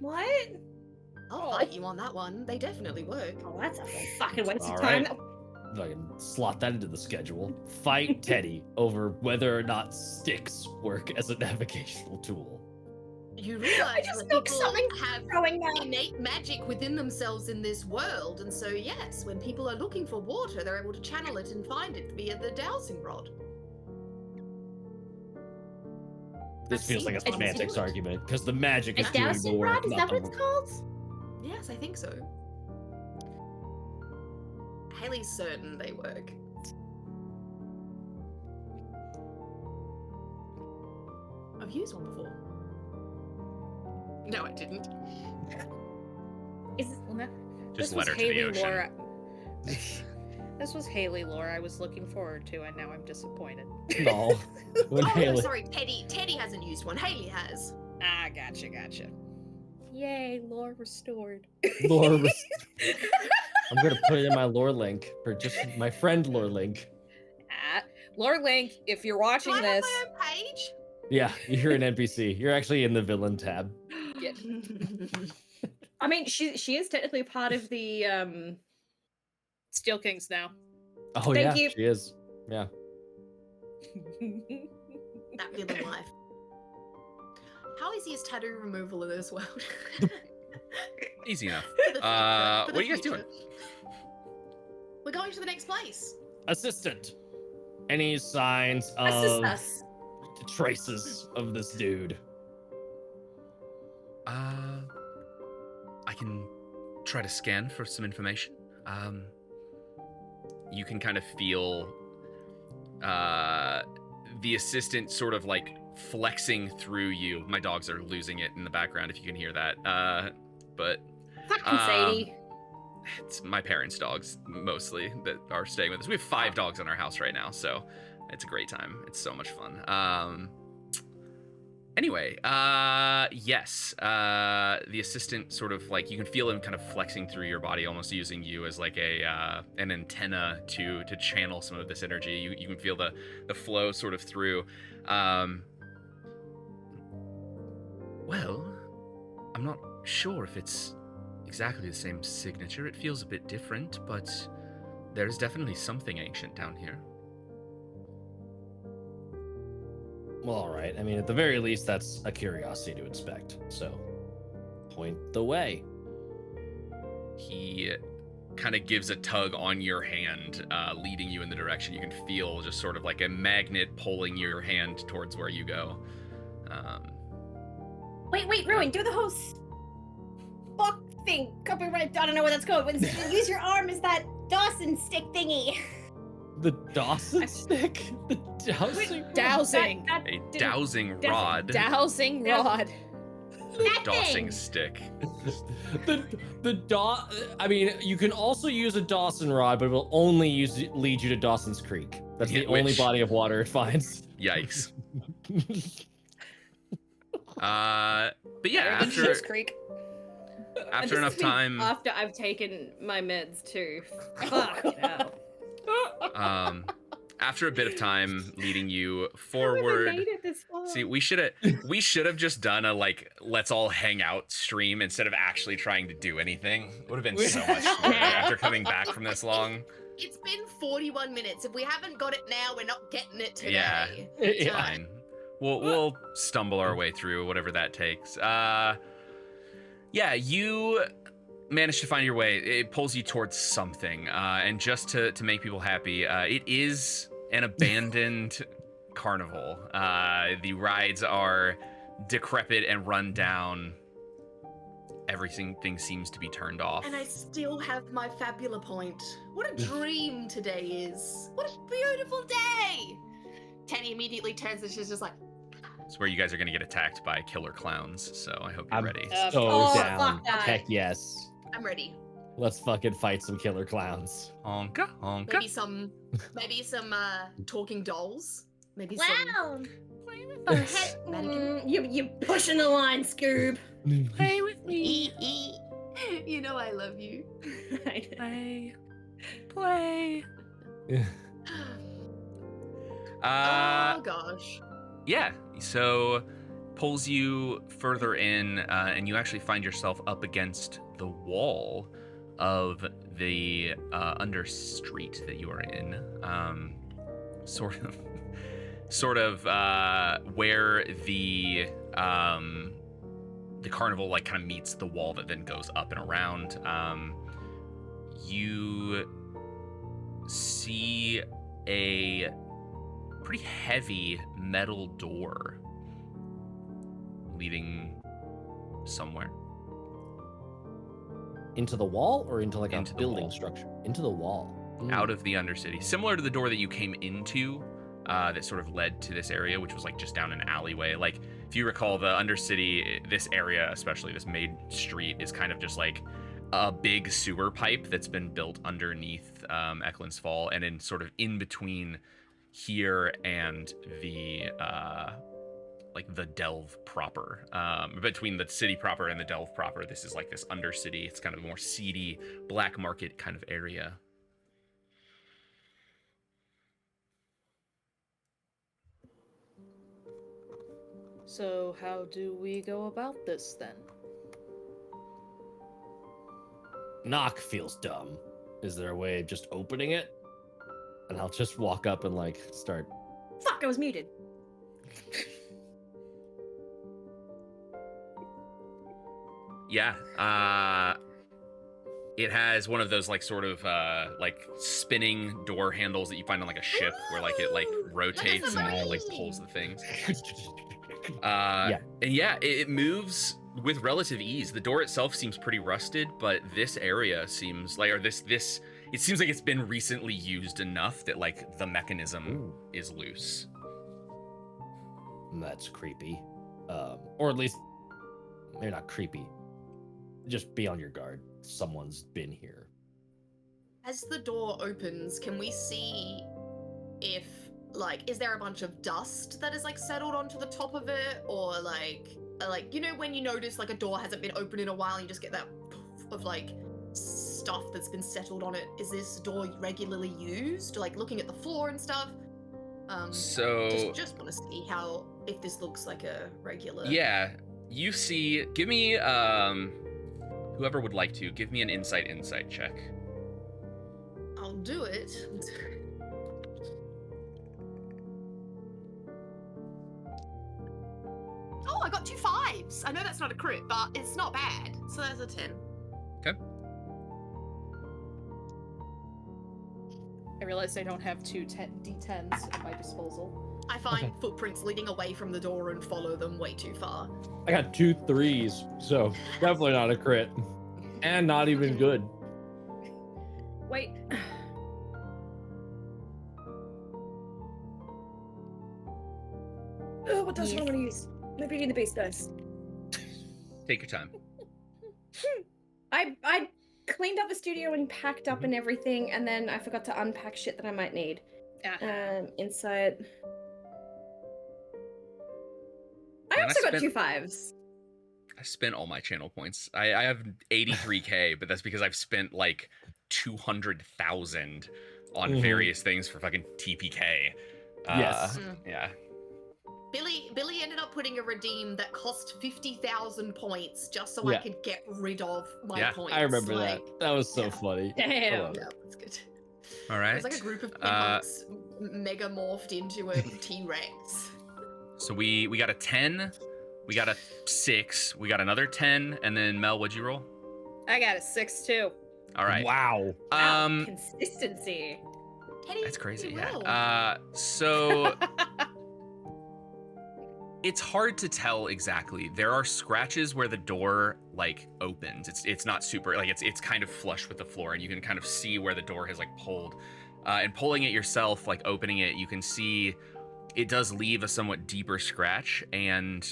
What? I'll fight you on that one. They definitely work. Oh, that's a fucking waste All of time. right. I can slot that into the schedule. Fight Teddy over whether or not sticks work as a navigational tool. You realize just that knocked people something have Throwing that. innate magic within themselves in this world, and so yes, when people are looking for water, they're able to channel it and find it via the dowsing rod. This I've feels seen like a it. semantics argument because the magic A is doing the dowsing work. rod? Is not that the what it's called? Yes, I think so. Haley's certain they work. I've used one before. No, I didn't. Is Well, no, Just this let was her to the Haley ocean. lore. This was Haley lore I was looking forward to, and now I'm disappointed. No. When Oh, no, Haley- sorry, Teddy. Teddy hasn't used one. Haley has. Ah, gotcha. Yay, lore restored. Lore res- I'm gonna put it in my lore link for just my friend lore link. Lore Link, if you're watching Do I have this, my own page? Yeah, you're an NPC. You're actually in the villain tab. I mean, she is technically part of the Steel Kings now. Oh Thank yeah, you. she is. Yeah. That villain life. How easy is tattoo removal in this world? Easy enough. For the future, for What the are you guys future. doing? We're going to the next place. Assistant. Any signs Assist of us. traces of this dude? I can try to scan for some information. You can kind of feel the assistant sort of like flexing through you. My dogs are losing it in the background if you can hear that. But Fucking Sadie. it's my parents' dogs mostly that are staying with us. We have 5 dogs in our house right now, so it's a great time. It's so much fun. Anyway, yes, the assistant sort of like, you can feel him kind of flexing through your body, almost using you as like an antenna to channel some of this energy. You can feel the flow sort of through. Well, I'm not sure if it's exactly the same signature. It feels a bit different, but there is definitely something ancient down here. Well, all right. I mean, at the very least, that's a curiosity to inspect. So, point the way. He kind of gives a tug on your hand, leading you in the direction. You can feel just sort of like a magnet pulling your hand towards where you go. Wait, Ruin, do the whole fuck thing. Copyright, I don't know where that's called. Use your arm as that Dawson stick thingy. The Dawson stick? The dowsing? Dowsing. A dowsing rod. Dowsing rod. That Dowsing thing. stick. I mean, you can also use a Dawson rod, but it will only lead you to Dawson's Creek. That's the only Which- body of water it finds. Yikes. But yeah, Better than after Schitt's Creek. This enough has been time, After I've taken my meds too. Oh, Fuck hell. after a bit of time leading you How have I forward. made it this far? See, we should have just done a like let's all hang out stream instead of actually trying to do anything. Would have been so much fun after coming back from this long. It's been 41 minutes. If we haven't got it now, we're not getting it today. Yeah. Yeah. Fine. We'll stumble our way through whatever that takes. Yeah, you manage to find your way. It pulls you towards something, and just to make people happy, it is an abandoned carnival. The rides are decrepit and run down. Everything seems to be turned off. And I still have my Fabula point. What a dream today is. What a beautiful day. Tenny immediately turns and she's just like, It's where you guys are going to get attacked by killer clowns, so I hope you're I'm ready. so Oh, down. fuck that. Heck yes. I'm ready. Let's fucking fight some killer clowns. Honka, honka. Maybe some talking dolls. Maybe Wow. Mannequin. You pushing the line, Scoob. Play with some. You know I love you. Play. Play. Oh gosh. Yeah, so pulls you further in, and you actually find yourself up against the wall of the under street that you are in. Sort of where the carnival like kind of meets the wall that then goes up and around. You see a pretty heavy metal door leading somewhere. Into the wall or into like Into a the building wall. structure? Into the wall. Out of the Undercity, similar to the door that you came into, that sort of led to this area, which was like just down an alleyway. Like if you recall, the Undercity, this area, especially this main street, is kind of just like a big sewer pipe that's been built underneath Eklund's Fall, and in sort of in between here and the like the delve proper, between the city proper and the delve proper, this is like this Undercity. It's kind of a more seedy black market kind of area. So how do we go about this then? Knock feels dumb. Is there a way of just opening it? And I'll just walk up and like start. Fuck, I was muted. Yeah, It has one of those like sort of like spinning door handles that you find on like a ship, where like it like rotates and like pulls the things. Yeah. And yeah, it moves with relative ease. The door itself seems pretty rusted, but this area seems like, or this it seems like it's been recently used enough that like the mechanism is loose. That's creepy. Or at least they're not creepy. Just be on your guard. Someone's been here. As the door opens, can we see if, like, is there a bunch of dust that is, like, settled onto the top of it? Or, like, you know when you notice, like, a door hasn't been open in a while and you just get that poof of, like, stuff that's been settled on it? Is this door regularly used? Like, looking at the floor and stuff? So... Just want to see how, if this looks like a regular... Yeah, you see... Give me, whoever would like to, give me an insight check. I'll do it. Oh, I got 2 5s. I know that's not a crit, but it's not bad. So that's a 10. Okay. I realize I don't have two D10s at my disposal. I find footprints leading away from the door and follow them way too far. I got 2 3s, so definitely not a crit. And not even good. Wait. Oh, what does I want to use? Maybe in the base dice. Take your time. I cleaned up the studio and packed up and everything, and then I forgot to unpack shit that I might need. Inside. I also got 2 5s. I spent all my channel points. I have 83k, but that's because I've spent like 200,000 on various things for fucking TPK. Yes. Yeah. Billy ended up putting a redeem that cost 50,000 points just so I could get rid of my points. I remember that. That was so funny. Damn. Yeah, that's good. All right. It was like a group of chipmunks mega morphed into a T-Rex. So we got a 10, we got a 6, we got another 10, and then Mel, what'd you roll? I got a 6 too. All right. Wow. Consistency. Teddy, That's crazy. you Yeah. will. So it's hard to tell exactly. There are scratches where the door like opens. It's not super like it's kind of flush with the floor, and you can kind of see where the door has like pulled. And pulling it yourself, like opening it, you can see it does leave a somewhat deeper scratch. And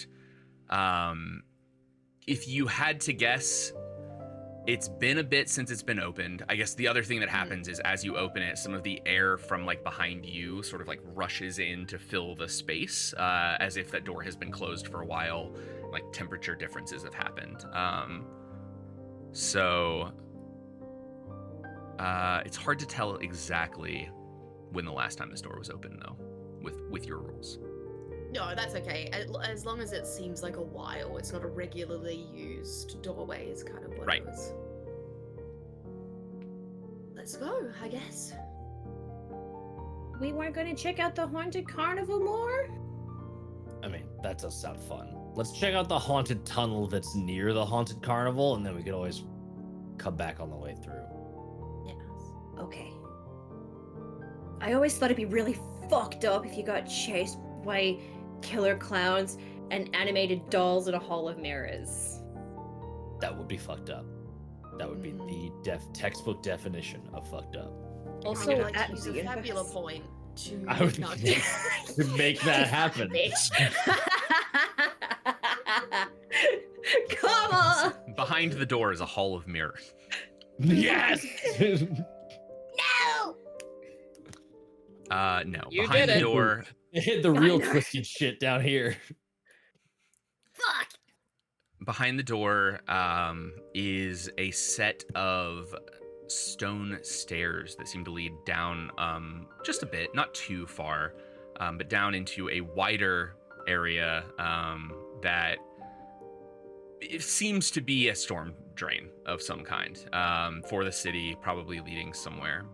if you had to guess, it's been a bit since it's been opened. I guess the other thing that happens is as you open it, some of the air from like behind you sort of like rushes in to fill the space, as if that door has been closed for a while. Like temperature differences have happened. So it's hard to tell exactly when the last time this door was open, though, with your rules. No, that's okay. As long as it seems like a while, it's not a regularly used doorway is kind of what Right. it was. Let's go, I guess. We weren't going to check out the haunted carnival more? I mean, that does sound fun. Let's check out the haunted tunnel that's near the haunted carnival, and then we could always come back on the way through. Yes. Okay. I always thought it'd be really fucked up if you got chased by killer clowns and animated dolls in a hall of mirrors. That would be fucked up. That would be the textbook definition of fucked up. Also, I would like at to use a the Fabula inverse. point to I would no. to make that happen. Bitch. Come on! Behind the door is a hall of mirrors. Yes. No! No. You Behind did the it. door. Hit the real twisted shit down here. Fuck! Behind the door is a set of stone stairs that seem to lead down just a bit, not too far, but down into a wider area that it seems to be a storm drain of some kind for the city, probably leading somewhere.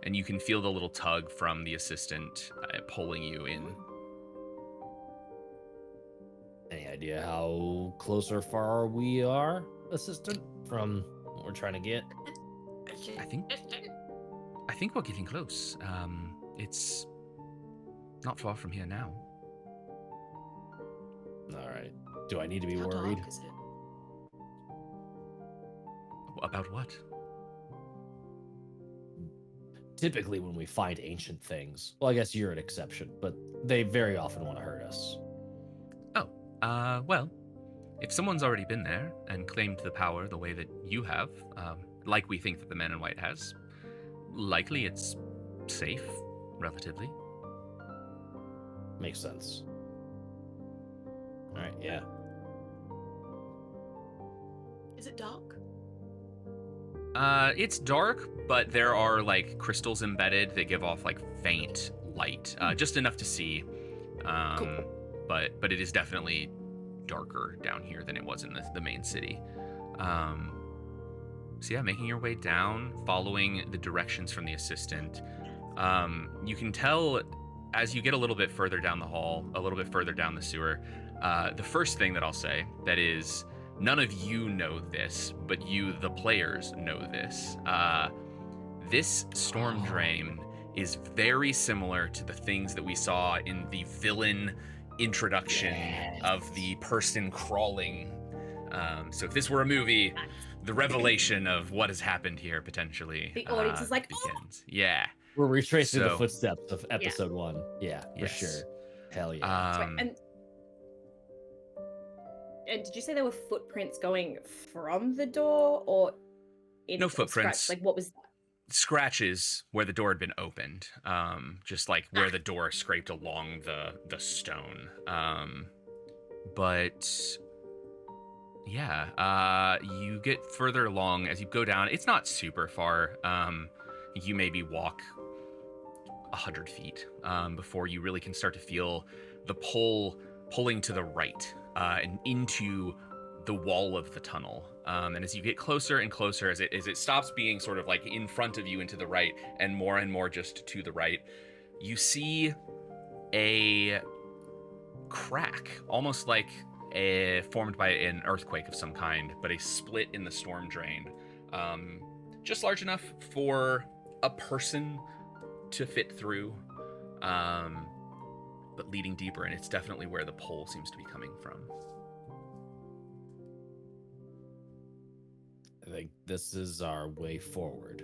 And you can feel the little tug from the assistant pulling you in. Any idea how close or far we are, assistant, from we're trying to get? I think we're getting close. It's not far from here now. All right. Do I need to be How worried? dark is it? About what? Typically, when we find ancient things, well, I guess you're an exception, but they very often want to hurt us. Oh, well, if someone's already been there and claimed the power the way that you have, like we think that the Man in White has, likely it's safe, relatively. Makes sense. All right, yeah. Is it dark? It's dark, but there are like crystals embedded that give off like faint light, just enough to see. Cool. But it is definitely darker down here than it was in the main city. So yeah, making your way down, following the directions from the assistant. You can tell as you get a little bit further down the hall, a little bit further down the sewer. The first thing that I'll say that is. None of you know this, but you, the players, know this. This storm drain is very similar to the things that we saw in the villain introduction of the person crawling. So if this were a movie, the revelation of what has happened here potentially The audience is like, begins. Yeah. We're retracing the So- footsteps of episode 1. Yeah, for Yes. sure. Hell yeah. Sorry, and did you say there were footprints going from the door or in No from scratch? footprints. Like what was that? Scratches where the door had been opened, just like where the door scraped along the stone. But yeah, you get further along as you go down. It's not super far. You maybe walk 100 feet before you really can start to feel the pulling to the right and into the wall of the tunnel. And as you get closer and closer, as it stops being sort of like in front of you and to the right, and more just to the right, you see a crack, almost like formed by an earthquake of some kind, but a split in the storm drain, just large enough for a person to fit through, but leading deeper, and it's definitely where the pull seems to be coming from. I think this is our way forward.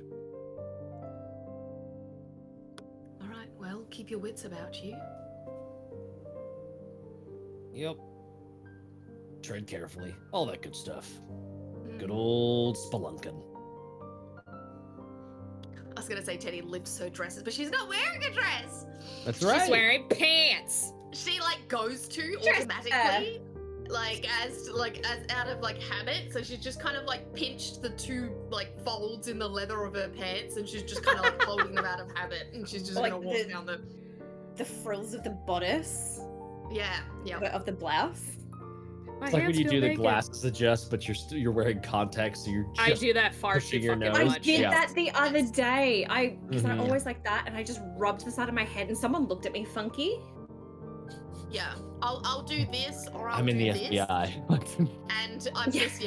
All right, well, keep your wits about you. Yep. Tread carefully. All that good stuff. Mm. Good old spelunking. I was gonna say Teddy lives her dresses, but she's not wearing a dress. That's right. She's wearing pants. She like goes to Dress automatically, like as out of like habit. So she's just kind of like pinched the two like folds in the leather of her pants, and she's just kind of like folding them out of habit, and she's just Like gonna walk down the frills of the bodice yeah. of the blouse. My It's like when hands you feel do the naked. glasses adjust, but you're wearing contacts, so you're just I do that far pushing too your fucking nose. I much. did Yeah. that the other day. Because I Mhm. always like that, and I just rubbed the side of my head, and someone looked at me funky. Yeah, I'll do this, or I'll I'm in do the this, FBI. and I'm Yeah. just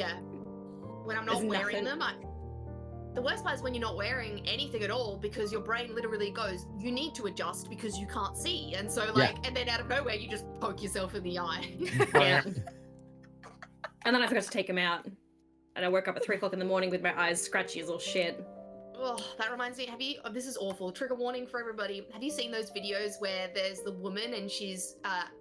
when I'm not There's wearing nothing. them. The worst part is when you're not wearing anything at all, because your brain literally goes, you need to adjust because you can't see, and so and then out of nowhere you just poke yourself in the eye. Yeah. And then I forgot to take them out. And I woke up at 3 o'clock in the morning with my eyes scratchy as all shit. Oh, that reminds me, this is awful, trigger warning for everybody. Have you seen those videos where there's the woman and she's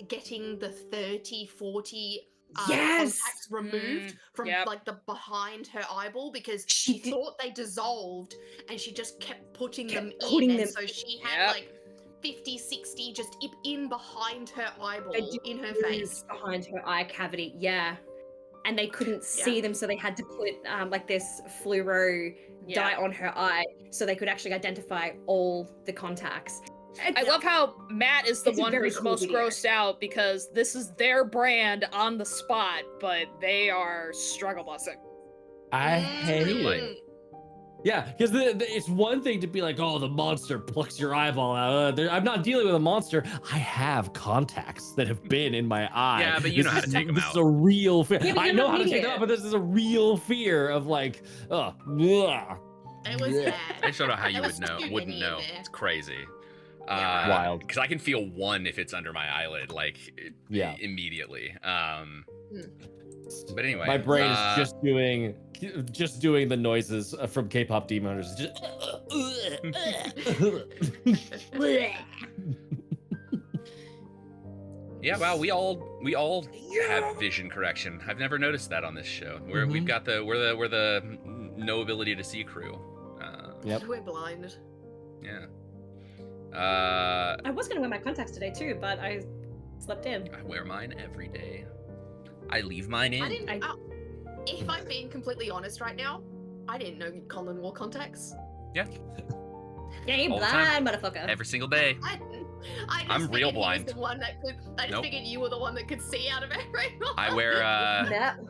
getting the 30, 40 Yes! contacts removed from yep. like the behind her eyeball because She she did- thought they dissolved and she just kept putting them in, putting and them- so she had Yep. like 50, 60 just in behind her eyeball, They do in her Moves face. behind her eye cavity, yeah. And they couldn't see them, so they had to put like this fluoro dye Yeah. on her eye so they could actually identify all the contacts. I love how Matt is the It's a one very who's cool most video. grossed out because this is their brand on the spot, but they are struggle bussing. I Mm. hate it. Yeah, because it's one thing to be like, oh, the monster plucks your eyeball out. I'm not dealing with a monster. I have contacts that have been in my eye. Yeah, but you know how to take 'em This out. is a real fear. Yeah, but I you're know not how to take media. them out, but this is a real fear of like, ugh. It was Yeah. bad. I just don't know how you There would was know. too Wouldn't many in know. there. It's crazy. Yeah, Wild. Because I can feel one if it's under my eyelid, like Yeah. immediately. But anyway, My brain is just doing the noises from K-pop demon hunters. Just yeah. Wow, we all have vision correction. I've never noticed that on this show. We've got we're the no ability to see crew. Yep. We're blind. Yeah. I was gonna wear my contacts today too, but I slept in. I wear mine every day. I leave mine in. I didn't. If I'm being completely honest right now, I didn't know Colin wore contacts. Yeah. Yeah, you All the time. blind motherfucker. Every single day. I just I'm real figured he was blind. the one that could. I just Nope. figured you were the one that could see out of everyone. I wear No.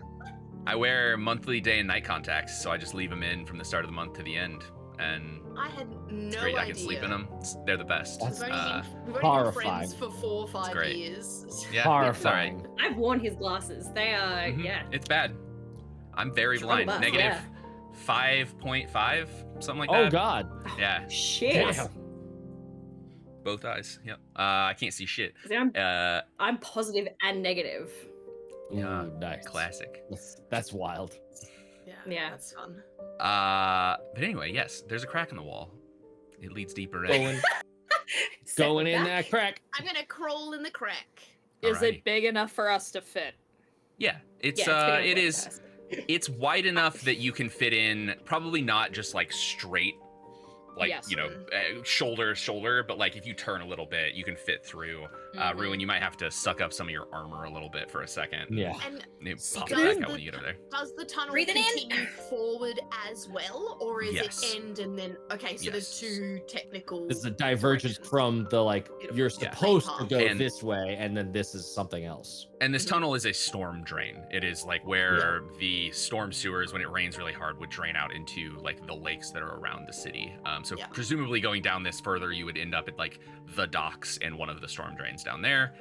I wear monthly day and night contacts, so I just leave them in from the start of the month to the end, and I had no it's great. idea. I can sleep in them. They're the best. That's We've only been horrifying. friends for 4 or 5 great. years. Yeah, it's all right. Horrifying. I've worn his glasses. They are, Mhm. yeah. It's bad. I'm very Trouble blind. bus, Negative yeah. 5.5, something like Oh that. God. Yeah, Shit. Damn. both eyes. Yep. I can't see shit. See, I'm positive and negative. Yeah, Ooh, nice. classic. That's wild. Yeah. That's fun. But anyway, yes, there's a crack in the wall. It leads deeper in. Going in that crack. I'm gonna crawl in the crack. Is Alrighty. it big enough for us to fit? Yeah, it's Yeah, it big is. enough for us. It's wide enough that you can fit in. Probably not just like straight, like Yes. shoulder to shoulder, but like if you turn a little bit, you can fit through. Mhm. Ruin, you might have to suck up some of your armor a little bit for a second. Yeah. And It So pops does back out the- when you get over there. does the tunnel Breathing in. continue forward as well, or is Yes. it end and then? Okay, so there's Yes. 2 technical. This is a divergence directions. from the like Beautiful. you're Yeah. supposed to go And- this way, and then this is something else. And this Mhm. tunnel is a storm drain. It is like where the storm sewers, when it rains really hard, would drain out into like the lakes that are around the city. So Yeah. presumably going down this further, you would end up at like the docks and one of the storm drains down there.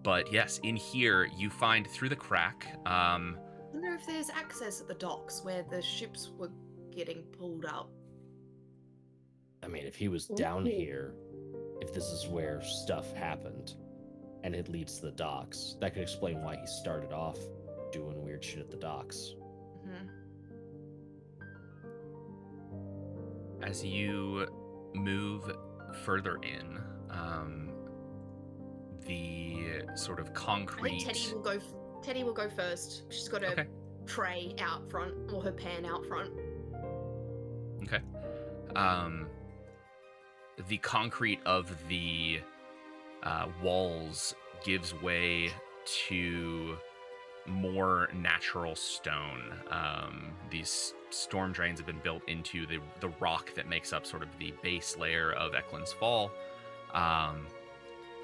But yes, in here you find through the crack. I wonder if there's access at the docks where the ships were getting pulled up. I mean, if he was down Ooh. here, if this is where stuff happened, and it leads to the docks, that could explain why he started off doing weird shit at the docks. Mhm. As you move further in, the sort of I concrete. think Teddy will go first. She's got her Okay. tray out front or her pan out front. Okay. The concrete of the walls gives way to more natural stone. These storm drains have been built into the rock that makes up sort of the base layer of Eklund's Fall.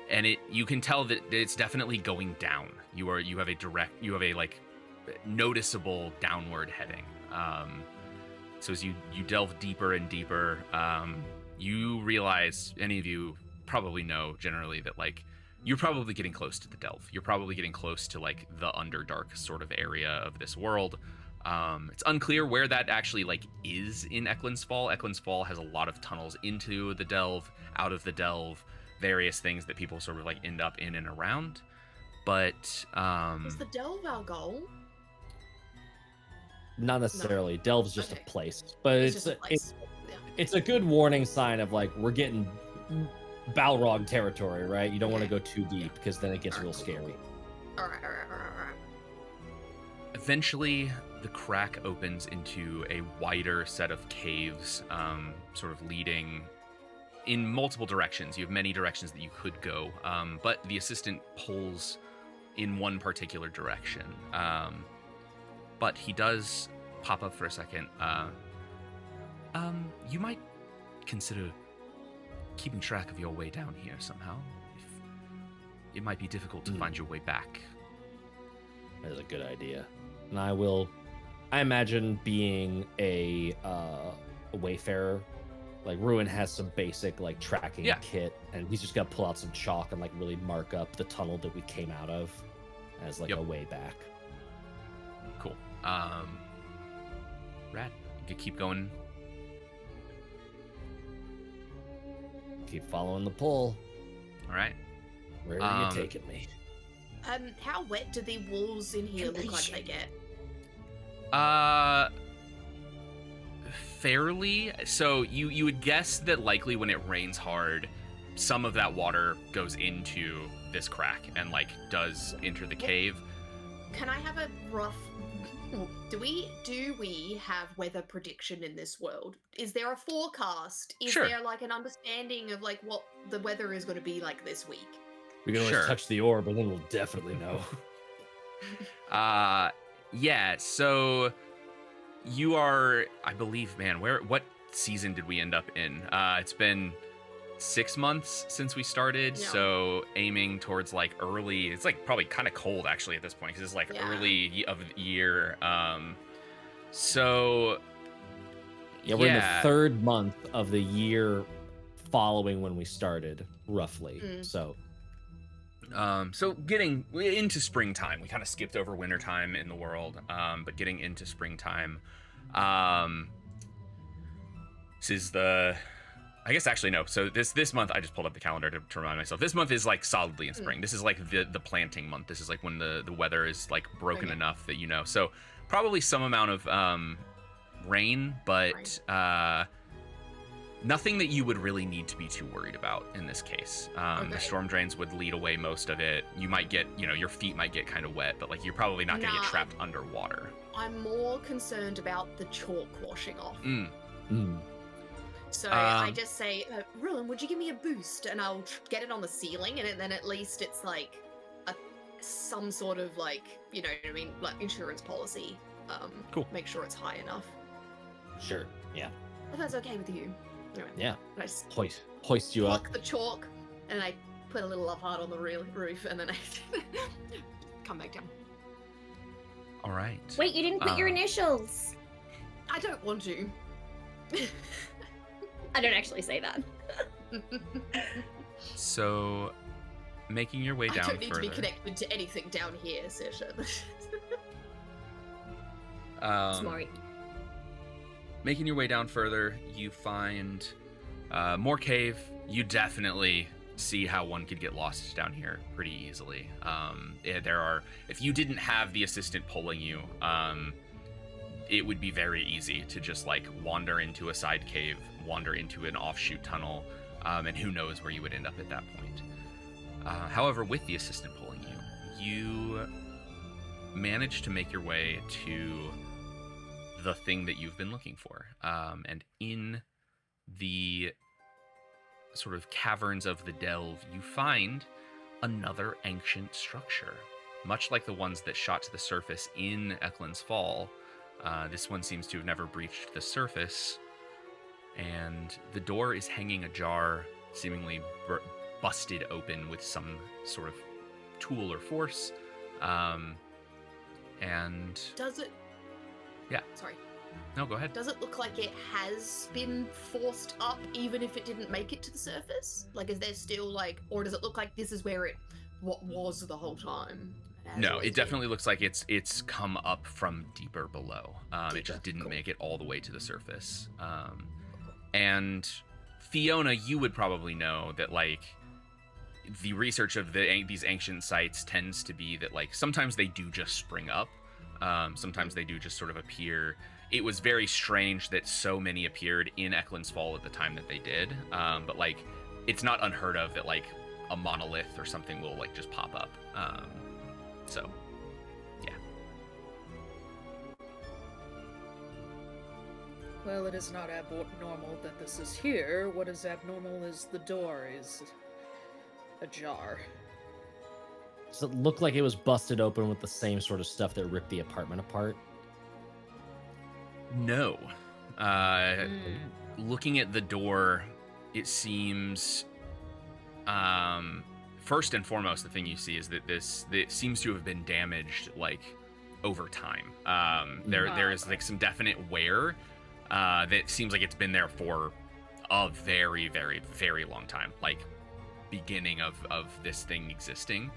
And you can tell that it's definitely going down. You have a like noticeable downward heading. So as you delve deeper and deeper, you realize, any of you probably know generally that like you're probably getting close to the delve. You're probably getting close to like the Underdark sort of area of this world. It's unclear where that actually like is in Eklund's Fall. Eklund's Fall has a lot of tunnels into the delve, out of the delve, various things that people sort of like end up in and around. But Is the delve our goal? Not necessarily. Delve's just Okay. a place, but it's just a place. Yeah. it's a good warning sign of like we're getting Balrog territory, right? You don't want to Okay. go too deep because then it gets real scary. All right. eventually, the crack opens into a wider set of caves, sort of leading in multiple directions. You have many directions that you could go, but the assistant pulls in one particular direction. But he does pop up for a second. You might consider keeping track of your way down here somehow. It might be difficult to find your way back. That is a good idea, and I will I imagine being a wayfarer, like Ruin has some basic like tracking kit, and he's just gonna pull out some chalk and like really mark up the tunnel that we came out of as like a way back. Cool. Rad, you can keep going. Keep following the pull. All right. Where are you taking me? How wet do the walls in here look like they get? Fairly. So you would guess that likely when it rains hard, some of that water goes into this crack and like does enter the cave. Can I have a rough? Do we have weather prediction in this world? Is there a forecast? Is Sure. there like an understanding of like what the weather is going to be like this week? We can always touch the orb, but then we'll definitely know. Yeah. So you are, I believe, man. What season did we end up in? It's been 6 months since we started, so aiming towards like early. It's like probably kind of cold actually at this point because it's like early of the year. So we're in the 3rd month of the year following when we started, roughly. So getting into springtime. We kind of skipped over wintertime in the world, but getting into springtime. This is I guess actually no. So this month I just pulled up the calendar to remind myself. This month is like solidly in spring. This is like the planting month. This is like when the weather is like broken enough that So probably some amount of rain, but nothing that you would really need to be too worried about in this case. The storm drains would lead away most of it. You might get, your feet might get kind of wet, but like you're probably not going to get trapped underwater. I'm more concerned about the chalk washing off. So I just say, Ruin, would you give me a boost? And I'll get it on the ceiling, and then at least it's like some sort of like, you know what I mean, like insurance policy. Cool. Make sure it's high enough. Sure. Yeah. If that's okay with you. Anyway, yeah. I just hoist you up. Pluck the chalk, and I put a little love heart on the roof, and then I come back down. All right. Wait, you didn't put your initials. I don't want to. I don't actually say that. So, making your way down further. I don't need to be connected to anything down here, Sasha. Smart. Making your way down further, you find more cave. You definitely see how one could get lost down here pretty easily. If you didn't have the assistant pulling you, it would be very easy to just like wander into a side cave, wander into an offshoot tunnel, and who knows where you would end up at that point. However, with the assistant pulling you, you manage to make your way to the thing that you've been looking for. And in the sort of caverns of the delve, you find another ancient structure. Much like the ones that shot to the surface in Eklund's Fall, this one seems to have never breached the surface, and the door is hanging ajar, seemingly busted open with some sort of tool or force. And does it? Yeah. Sorry. No, go ahead. Does it look like it has been forced up, even if it didn't make it to the surface? Like, is there still like, or does it look like this is where it was the whole time? No, it definitely looks like it's come up from deeper below. It just didn't make it all the way to the surface. And Fiona, you would probably know that like the research of these ancient sites tends to be that like sometimes they do just spring up. Sometimes they do just sort of appear. It was very strange that so many appeared in Eklund's Fall at the time that they did. But like, it's not unheard of that like a monolith or something will like just pop up. So, yeah. Well, it is not abnormal that this is here. What is abnormal is the door is ajar. Does it look like it was busted open with the same sort of stuff that ripped the apartment apart? No. Looking at the door, it seems... first and foremost, the thing you see is that it seems to have been damaged, like, over time. There is like some definite wear that seems like it's been there for a very, very, very long time, like beginning of this thing existing.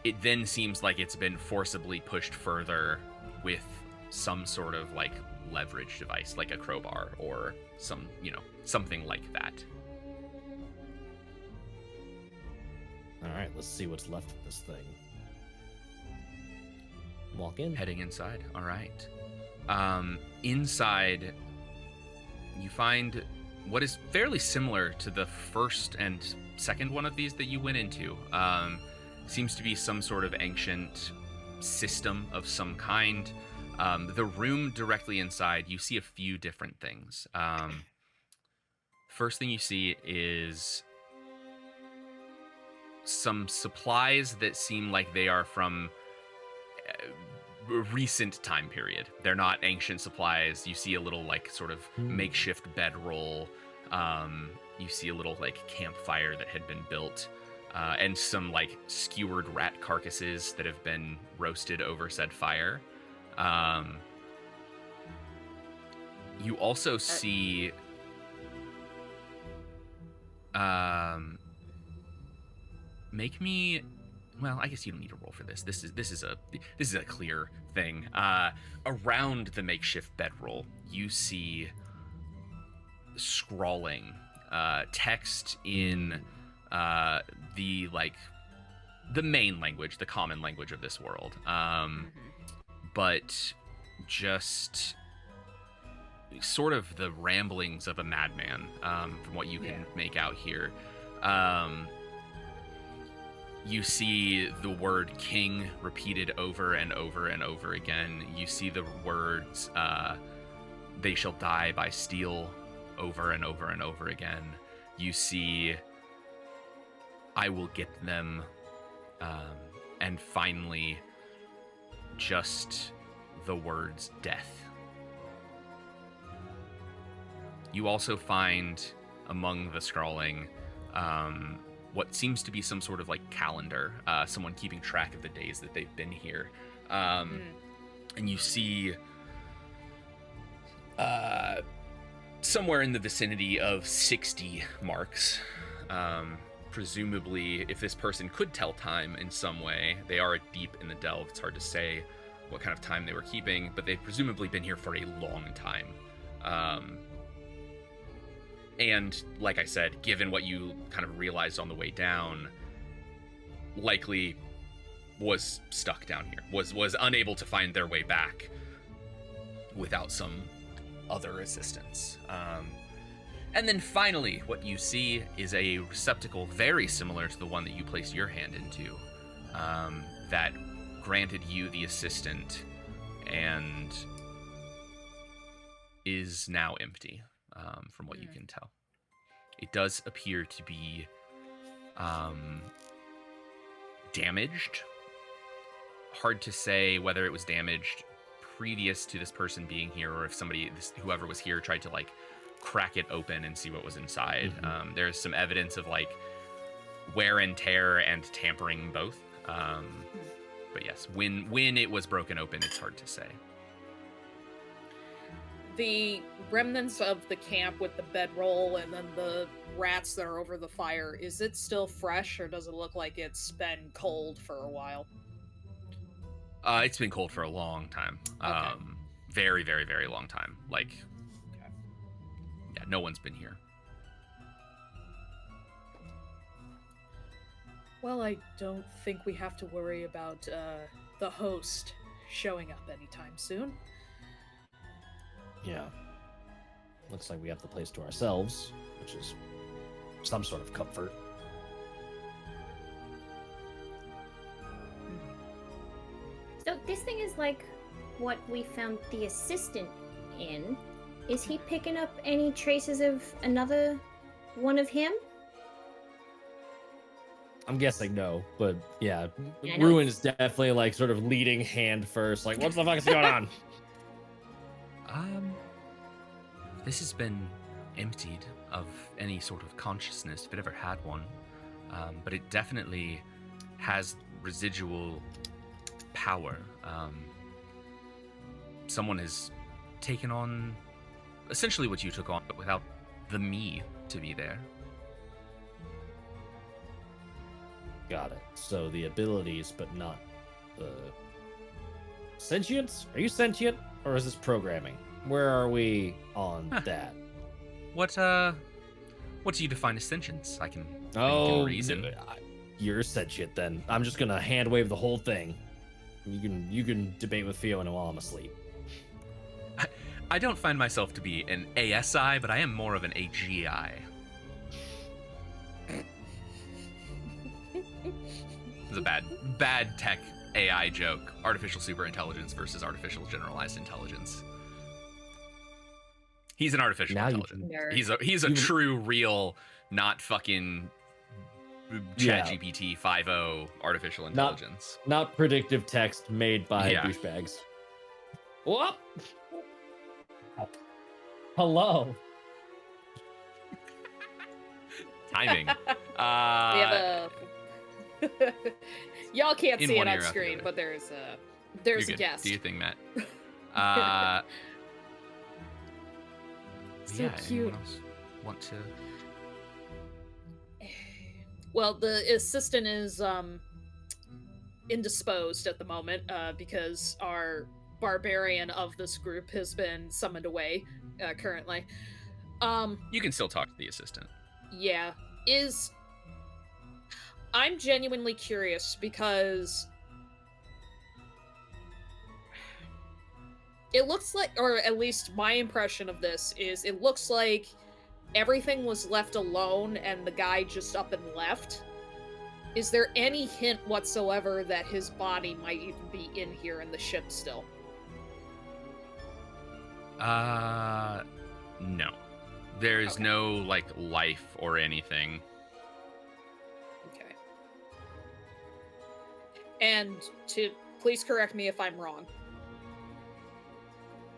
It then seems like it's been forcibly pushed further with some sort of like leverage device, like a crowbar or something like that. All right, let's see what's left of this thing. Walk in. Heading inside. All right. Inside, you find what is fairly similar to the first and second one of these that you went into. Seems to be some sort of ancient system of some kind. The room directly inside, you see a few different things. First thing you see is some supplies that seem like they are from a recent time period. They're not ancient supplies. You see a little like sort of makeshift bedroll. You see a little like campfire that had been built, and some like skewered rat carcasses that have been roasted over said fire. You also see make me, well, I guess you don't need to roll for this. This is a clear thing. Around the makeshift bedroll, you see scrawling text in the main language, the common language of this world. But just sort of the ramblings of a madman, from what you can make out here. You see the word king repeated over and over and over again. You see the words, they shall die by steel, over and over and over again. You see, I will get them. And finally, just the words death. You also find among the scrawling, what seems to be some sort of like calendar, someone keeping track of the days that they've been here. And you see somewhere in the vicinity of 60 marks. Presumably, if this person could tell time in some way, they are deep in the delve. It's hard to say what kind of time they were keeping, but they've presumably been here for a long time. And like I said, given what you kind of realized on the way down, likely was stuck down here, was unable to find their way back without some other assistance. And then finally, what you see is a receptacle very similar to the one that you placed your hand into, that granted you the assistant and is now empty. From what you can tell, it does appear to be damaged. Hard to say whether it was damaged previous to this person being here, or if whoever was here tried to like crack it open and see what was inside. There's some evidence of like wear and tear and tampering both. But yes, when it was broken open, it's hard to say. The remnants of the camp with the bedroll and then the rats that are over the fire, is it still fresh, or does it look like it's been cold for a while? It's been cold for a long time. Okay. Very, very, very long time. Like, yeah, no one's been here. Well, I don't think we have to worry about the host showing up anytime soon. Yeah. Looks like we have the place to ourselves, which is some sort of comfort. So this thing is like what we found the assistant in. Is he picking up any traces of another one of him? I'm guessing no, but yeah, Yeah, I know Ruin it's- is definitely like sort of leading hand first. Like, what the fuck is going on? This has been emptied of any sort of consciousness, if it ever had one. But it definitely has residual power. Someone has taken on essentially what you took on, but without the me to be there. Got it. So the abilities, but not the sentience? Are you sentient, or is this programming? Where are we on that? What do you define as sentience? I can think and reason. You're sentient then. I'm just gonna hand wave the whole thing. You can debate with Fiona while I'm asleep. I don't find myself to be an ASI, but I am more of an AGI. It's a bad tech AI joke. Artificial superintelligence versus artificial generalized intelligence. He's an artificial intelligence. He's a true, real, not fucking ChatGPT 5.0 artificial intelligence. Not predictive text made by douchebags. What? Hello. Timing. We have a... Y'all can't In see one it ear, on out the screen, other. but there's You're a good. guest. Do your thing, Matt. So yeah, cute. anyone else want to? Well, the assistant is indisposed at the moment because our barbarian of this group has been summoned away currently. You can still talk to the assistant. Yeah. I'm genuinely curious because it looks like, or at least my impression of this is, it looks like everything was left alone and the guy just up and left. Is there any hint whatsoever that his body might even be in here in the ship still? No. There's no, like, life or anything. Okay. And please correct me if I'm wrong.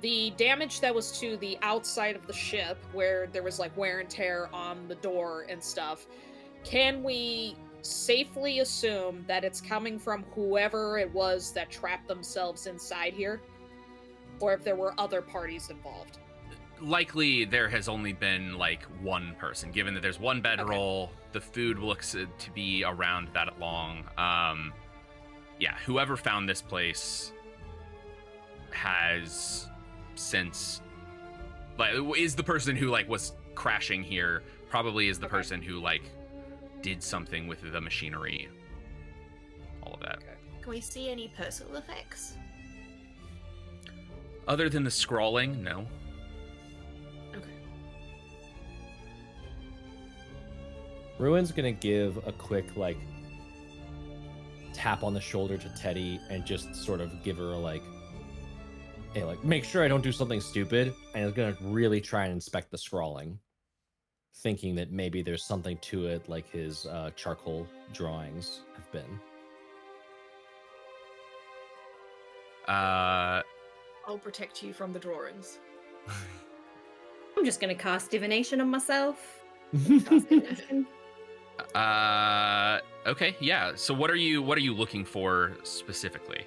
The damage that was to the outside of the ship, where there was, like, wear and tear on the door and stuff, can we safely assume that it's coming from whoever it was that trapped themselves inside here? Or if there were other parties involved? Likely there has only been like one person, given that there's one bedroll. The food looks to be around that long. Yeah, whoever found this place has since, like, is the person who like was crashing here, probably is the person who like did something with the machinery, all of that. Can we see any personal effects? Other than the scrawling, no. Okay. Ruin's gonna give a quick like tap on the shoulder to Teddy and just sort of give her a like, hey, like make sure I don't do something stupid, and is gonna really try and inspect the scrawling, thinking that maybe there's something to it, like his charcoal drawings have been. I'll protect you from the drawings. I'm just gonna cast divination on myself. Okay, yeah. So what are you looking for specifically?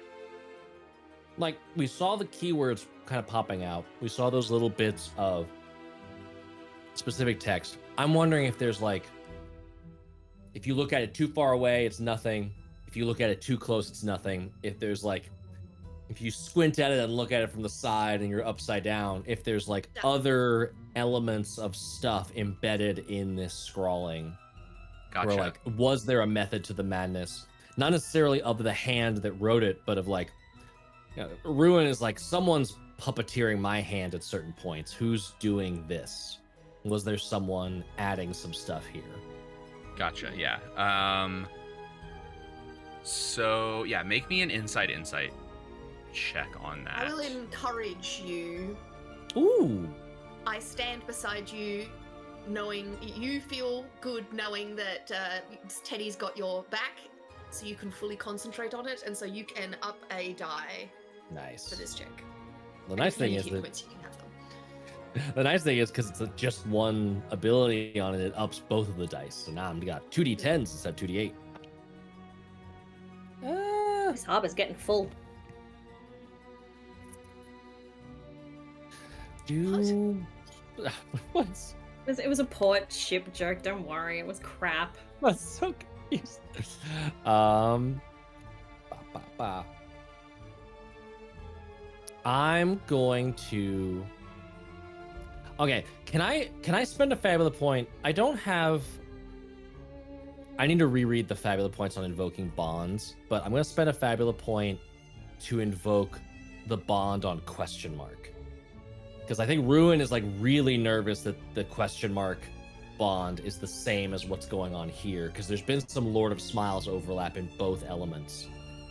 Like, we saw the keywords kind of popping out. We saw those little bits of specific text. I'm wondering if there's like, if you look at it too far away, it's nothing. If you look at it too close, it's nothing. If there's like, if you squint at it and look at it from the side and you're upside down, if there's like other elements of stuff embedded in this scrawling. Gotcha. Where like, was there a method to the madness? Not necessarily of the hand that wrote it, but of like, you know, Ruin is like, someone's puppeteering my hand at certain points. Who's doing this? Was there someone adding some stuff here? Gotcha, yeah. So yeah, make me an insight check on that. I will encourage you. Ooh. I stand beside you, knowing you feel good knowing that Teddy's got your back, so you can fully concentrate on it, and so you can up a die Nice. for this check. The nice thing is that the nice thing is because it's just one ability on it, it ups both of the dice. So now I've got 2d10s instead of 2d8. This harbor's getting full. Do what's It was a port ship joke. Don't worry, it was crap. I'm so confused. Ba, ba, ba. I'm going to. Okay, can I spend a Fabula point? I don't have. I need to reread the Fabula points on invoking bonds, but I'm gonna spend a Fabula point to invoke the bond on question mark. Because I think Ruin is like really nervous that the question mark bond is the same as what's going on here, because there's been some Lord of Smiles overlap in both elements.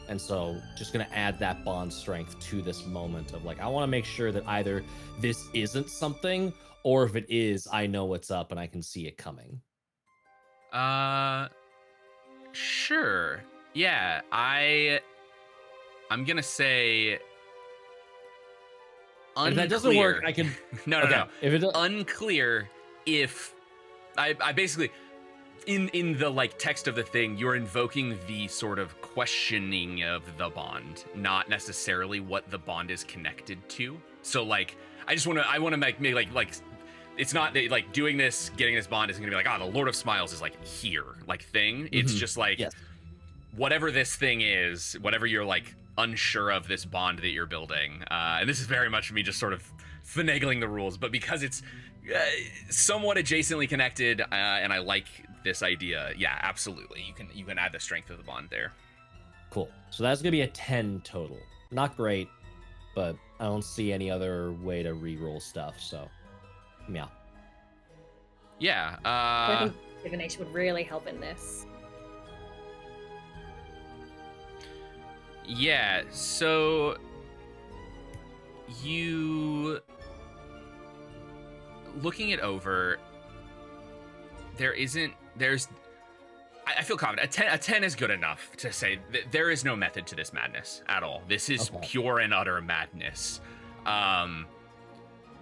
And so just gonna add that bond strength to this moment of like, I wanna make sure that either this isn't something, or if it is, I know what's up and I can see it coming. Sure. Yeah, I'm gonna say unclear. And if that doesn't work, I can. no. If it Unclear if I basically in the like text of the thing, you're invoking the sort of questioning of the bond, not necessarily what the bond is connected to. So like, I want to make like it's not that, like, doing this, getting this bond isn't gonna be like, the Lord of Smiles is like here, like thing. It's just like, yes. Whatever this thing is, whatever you're like unsure of this bond that you're building, and this is very much me just sort of finagling the rules, but because it's somewhat adjacently connected, and I like this idea, yeah, absolutely, you can add the strength of the bond there. Cool. So that's gonna be a 10 total. Not great, but I don't see any other way to re-roll stuff. So, yeah. Yeah. I think divination would really help in this. Yeah. So you looking it over. I feel confident. A 10 is good enough to say that there is no method to this madness at all. This is pure and utter madness.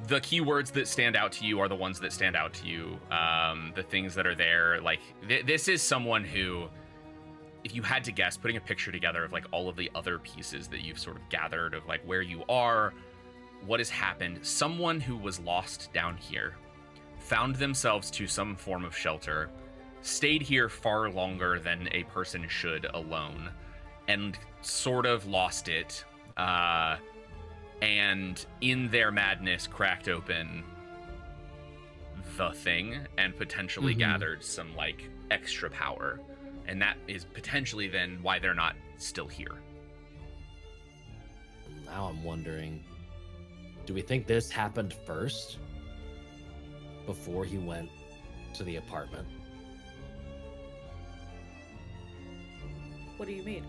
The keywords that stand out to you are the ones that stand out to you. The things that are there, like this is someone who, if you had to guess, putting a picture together of like all of the other pieces that you've sort of gathered of like where you are, what has happened, someone who was lost down here, found themselves to some form of shelter, stayed here far longer than a person should alone, and sort of lost it, and in their madness cracked open the thing and potentially gathered some like extra power, and that is potentially then why they're not still here. Now I'm wondering, do we think this happened first before he went to the apartment? What do you mean?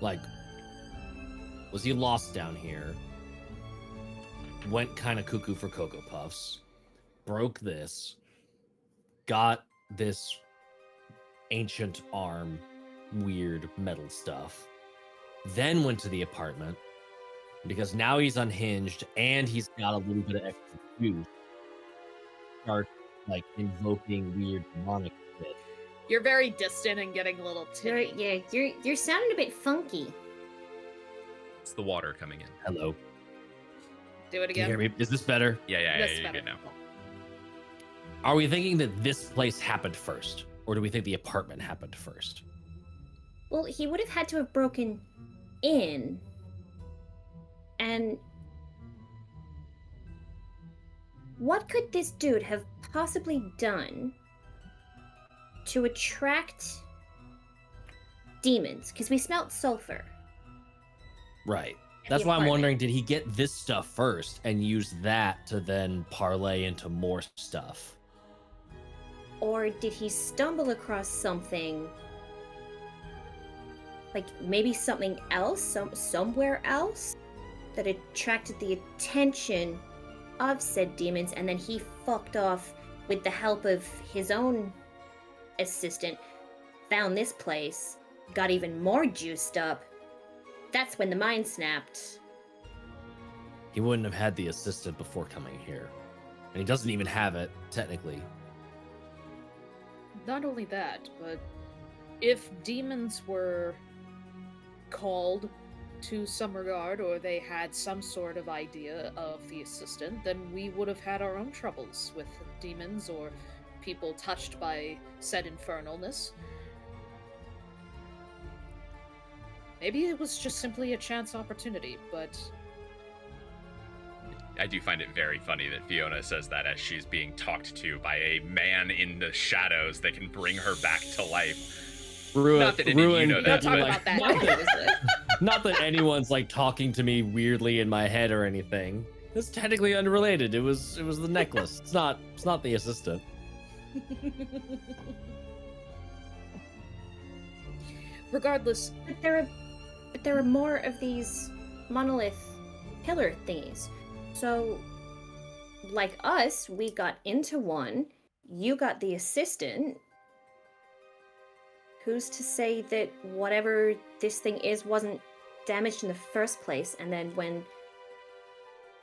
Like, was he lost down here? Went kind of cuckoo for Cocoa Puffs, broke this, got this ancient arm, weird metal stuff, then went to the apartment because now he's unhinged and he's got a little bit of extra juice. Start like invoking weird demonic shit. You're very distant and getting a little tinny. You're sounding a bit funky. It's the water coming in. Hello. Do it Can you again. hear me? Is this better? Yeah, That's you're better. good now. Are we thinking that this place happened first? Or do we think the apartment happened first? Well, he would have had to have broken in. And what could this dude have possibly done to attract demons? Because we smelt sulfur. Right. At That's the why I'm apartment. wondering, did he get this stuff first and use that to then parlay into more stuff? Or did he stumble across something, like maybe something else, somewhere else, that attracted the attention of said demons, and then he fucked off with the help of his own assistant, found this place, got even more juiced up. That's when the mind snapped. He wouldn't have had the assistant before coming here. And he doesn't even have it, technically. Not only that, but if demons were called to some regard, or they had some sort of idea of the assistant, then we would have had our own troubles with demons or people touched by said infernalness. Maybe it was just simply a chance opportunity, but I do find it very funny that Fiona says that as she's being talked to by a man in the shadows that can bring her back to life. Not that any of you know that, talk but about that. Not that anyone's like talking to me weirdly in my head or anything. It's technically unrelated. It was the necklace. It's not the assistant. Regardless, But there are more of these monolith pillar thingies. So, like us, we got into one. You got the assistant. Who's to say that whatever this thing is wasn't damaged in the first place, and then when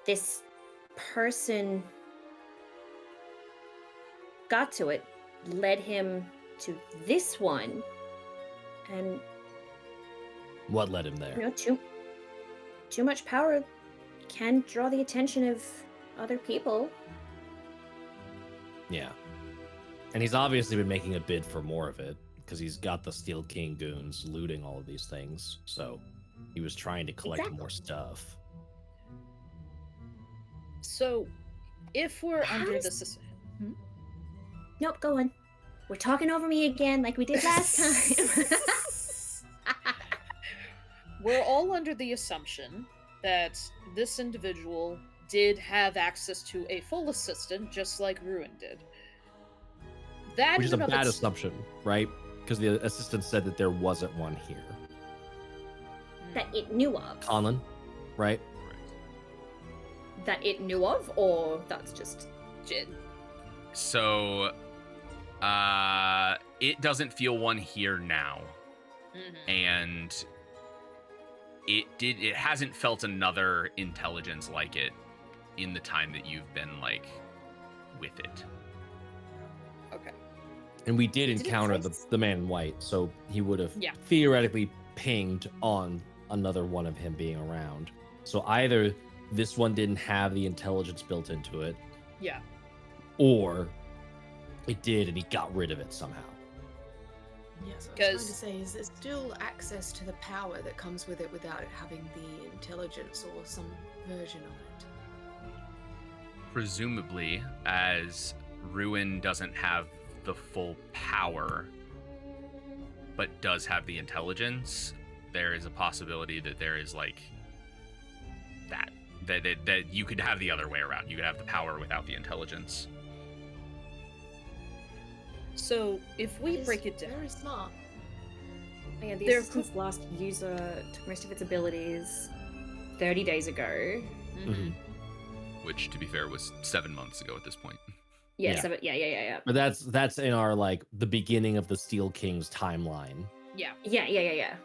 this person got to it, led him to this one, and What led him there? you know, too much power can draw the attention of other people. Yeah. And he's obviously been making a bid for more of it, because he's got the Steel King goons looting all of these things. So he was trying to collect Exactly. more stuff. so if we're How under does- this... Nope, go on. We're talking over me again like we did last time. We're all under the assumption that this individual did have access to a full assistant, just like Ruin did. That Which is in a and of bad its- assumption, right? Because the assistant said that there wasn't one here. That it knew of. Conlon, right? That it knew of, or that's just... So, it doesn't feel one here now, and it hasn't felt another intelligence like it in the time that you've been like with it. Okay. And we did Did it encounter trace- the man in white, so he would have Yeah. theoretically pinged on another one of him being around. So either this one didn't have the intelligence built into it, Yeah. or it did and he got rid of it somehow. Yes, I was trying to 'Cause- say, is there still access to the power that comes with it without it having the intelligence or some version of it? Presumably, as Ruin doesn't have the full power, but does have the intelligence, there is a possibility that there is like that you could have the other way around. You could have the power without the intelligence. So if we That is break it down, very smart. Yeah, the They're assistant's last user took most of its abilities 30 days ago. Mhm. Which, to be fair, was 7 months ago at this point. Yeah, Yeah. so, yeah. But that's in our like the beginning of the Steel King's timeline. yeah. Yeah.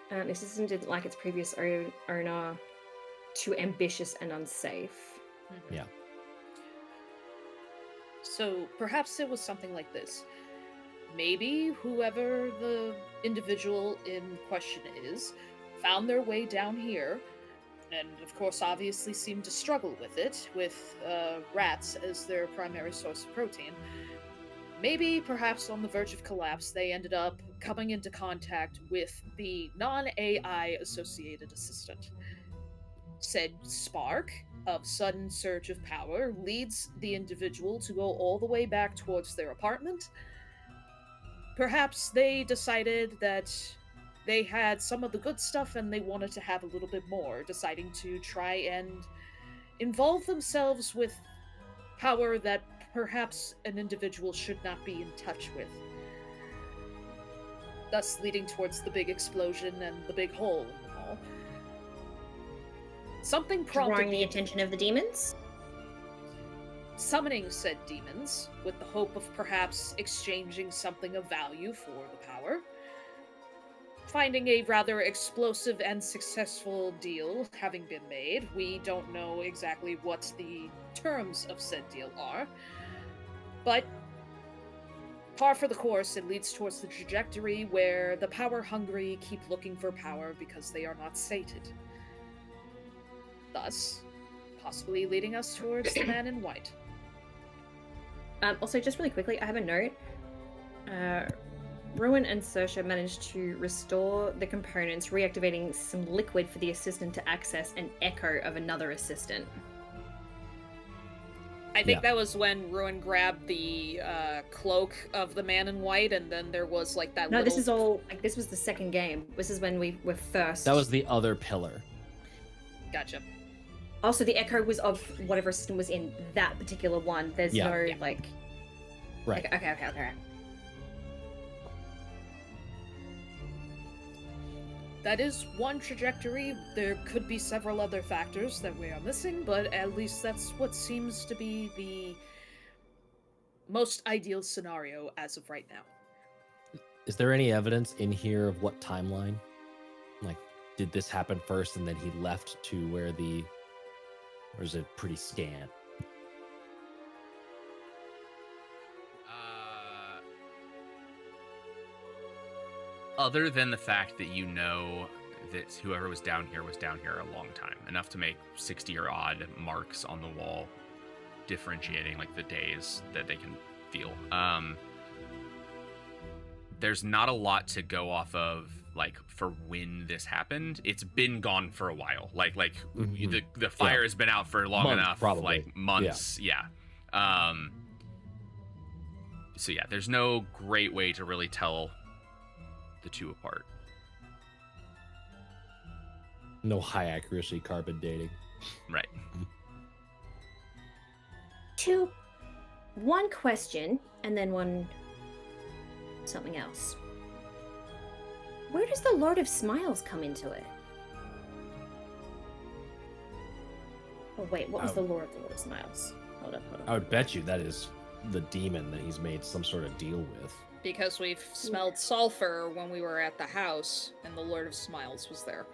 The assistant didn't like its previous owner, too ambitious and unsafe. Yeah. So perhaps it was something like this. Maybe whoever the individual in question is found their way down here, and of course obviously seemed to struggle with it, with rats as their primary source of protein. Maybe, perhaps on the verge of collapse, they ended up coming into contact with the non-AI associated assistant. Said spark of sudden surge of power leads the individual to go all the way back towards their apartment. Perhaps they decided that they had some of the good stuff and they wanted to have a little bit more, deciding to try and involve themselves with power that perhaps an individual should not be in touch with. Thus leading towards the big explosion and the big hole in the wall. Something prompted Drawing the attention of the demons? summoning said demons with the hope of perhaps exchanging something of value for the power. Finding a rather explosive and successful deal having been made, we don't know exactly what the terms of said deal are, but par for the course, it leads towards the trajectory where the power-hungry keep looking for power because they are not sated. Thus, possibly leading us towards the man in white. Also, just really quickly, I have a note. Ruin and Sersha managed to restore the components, reactivating some liquid for the assistant to access an echo of another assistant. I think that was when Ruin grabbed the cloak of the man in white, and then there was like that. No, little... this is all like this was the second game. This is when we were first. That was the other pillar. Gotcha. Also, the echo was of whatever system was in that particular one. There's no like. Right. Okay. That is one trajectory. There could be several other factors that we are missing, but at least that's what seems to be the most ideal scenario as of right now. Is there any evidence in here of what timeline? Like, did this happen first and then he left to where the... Or is it pretty scant? Other than the fact that you know that whoever was down here a long time, enough to make 60 or odd marks on the wall, differentiating like the days that they can feel. There's not a lot to go off of, like, for when this happened. It's been gone for a while. Like the fire has been out for long enough, probably. like months. Yeah. So yeah, there's no great way to really tell the two apart. No high accuracy carbon dating. Right. One question, and then one something else. Where does the Lord of Smiles come into it? Oh wait, what was the Lord of Smiles? Hold up. I would bet you that is the demon that he's made some sort of deal with. Because we've smelled sulfur when we were at the house, and the Lord of Smiles was there.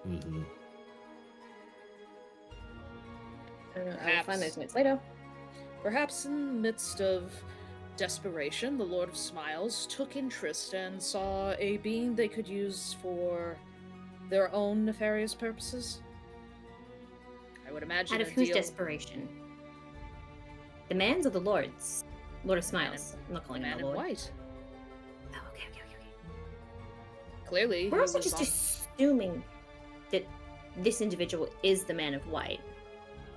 Mm-hmm. I'll find those notes later. Perhaps in the midst of desperation, the Lord of Smiles took interest and saw a being they could use for their own nefarious purposes. I would imagine. Out of whose desperation? The man's or the Lord's? Lord of Smiles. I'm not calling him man the in Lord. white. Oh, okay. Clearly, We're he also was just on- assuming that this individual is the man of white.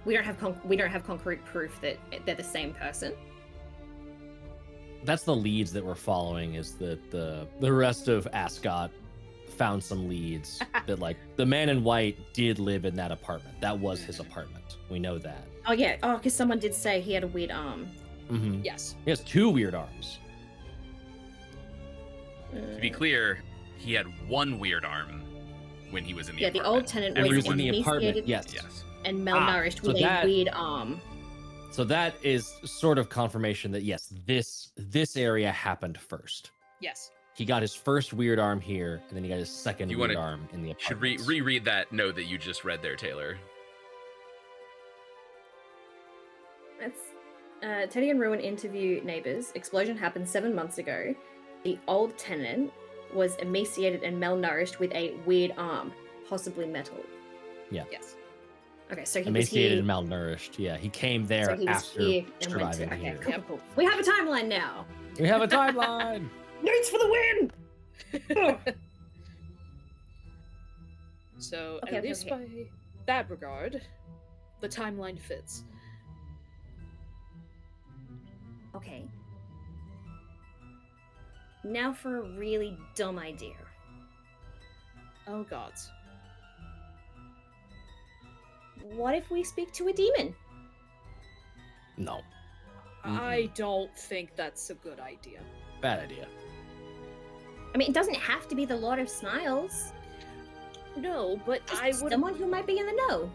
We don't have concrete proof that they're the same person. That's the leads that we're following, is that the rest of Ascot found some leads that, like, the man in white did live in that apartment. That was his apartment. We know that. Oh yeah. Oh, because someone did say he had a weird arm. Mm-hmm. Yes. He has 2 weird arms. To be clear, he had one weird arm when he was in the the apartment. old tenant And he was was in the apartment. emaciated Yes. and malnourished so with that- a weird arm. So that is sort of confirmation that yes, this area happened first. Yes. He got his first weird arm here, and then he got his second You weird wanna- arm in the Should apartment. reread that note that you just read there, Taylor. It's Teddy and Ruin interview neighbors. Explosion happened 7 months ago. The old tenant was emaciated and malnourished with a weird arm, possibly metal. Yes. Okay, so he Emaciated was and malnourished. Yeah, he came there here. So he was after here and went to. surviving Okay, here. cool, cool. We have a timeline now. We have a timeline. Notes for the win. So, Okay, at least by that regard, the timeline fits. Okay. Now for a really dumb idea. Oh gods. What if we speak to a demon? No, I don't think that's a good idea. bad idea. I mean, it doesn't have to be the Lord of Smiles. No, but Just I would someone who might be in the know.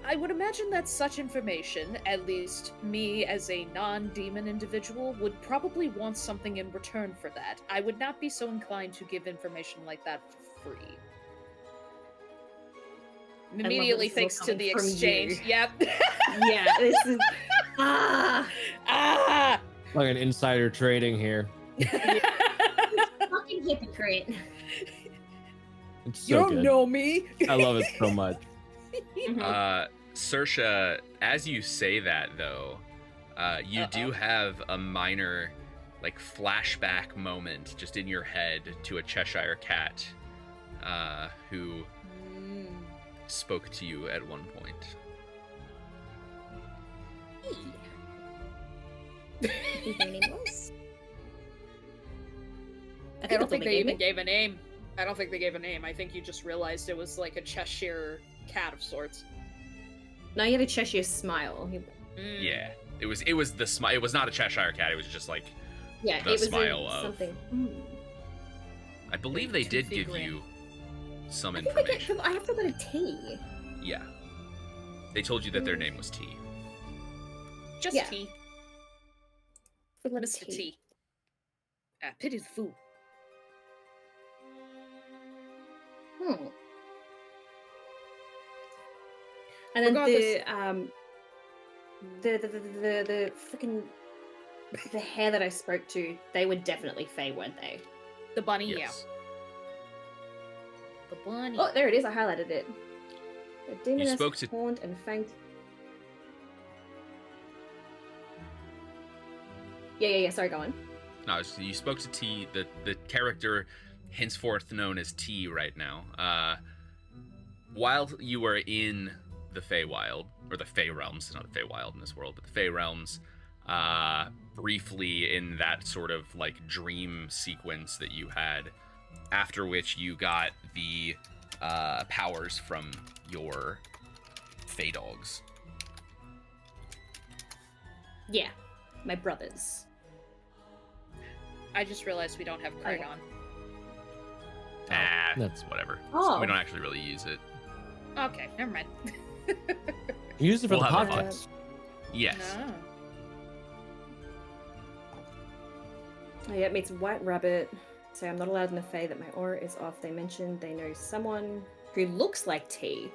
I would imagine that such information, at least me as a non-demon individual, would probably want something in return for that. I would not be so inclined to give information like that for free. Immediately this is all thanks to coming the from exchange. you. Yep. Yeah, this is. Ah! Ah! Like an insider trading here. Fucking hypocrite. It's You so don't good. know me. I love it so much. Saoirse, as you say that though, you do have a minor, like, flashback moment just in your head to a Cheshire cat, who spoke to you at one point. Whose name was? I don't think they even gave a name. I don't think they gave a name. I think you just realized it was like a Cheshire cat of sorts. No, you had a Cheshire smile. Yeah, it was the smile. It was not a Cheshire cat. It was just like Yeah, the it was smile of something. I believe they did give grin. you some I think I information. I have to go to T. Yeah, they told you that their name was T. Just Yeah. T. Let Mr. T. Pity the fool. And then Regardless- the freaking the hair that I spoke to, they were definitely Fae, weren't they? The bunny, Yes. yeah. The bunny. Oh, there it is. I highlighted it. The demoness spoke to- horned and fanged. Yeah. Sorry, go on. No, you spoke to T, the character henceforth known as T right now. While you were in the Feywild, or the Fey realms, not the Feywild in this world, but the Fey realms, briefly in that sort of like dream sequence that you had, after which you got the powers from your Fey dogs. Yeah, my brothers. I just realized we don't have Craig Okay. on. That's whatever. Oh. We don't actually really use it. Okay, never mind. Use it for We'll the have it. podcast. Yes. No. Oh, yeah, it meets White Rabbit. Say I'm not allowed in the Fae that my aura is off. They mentioned they know someone who looks like T,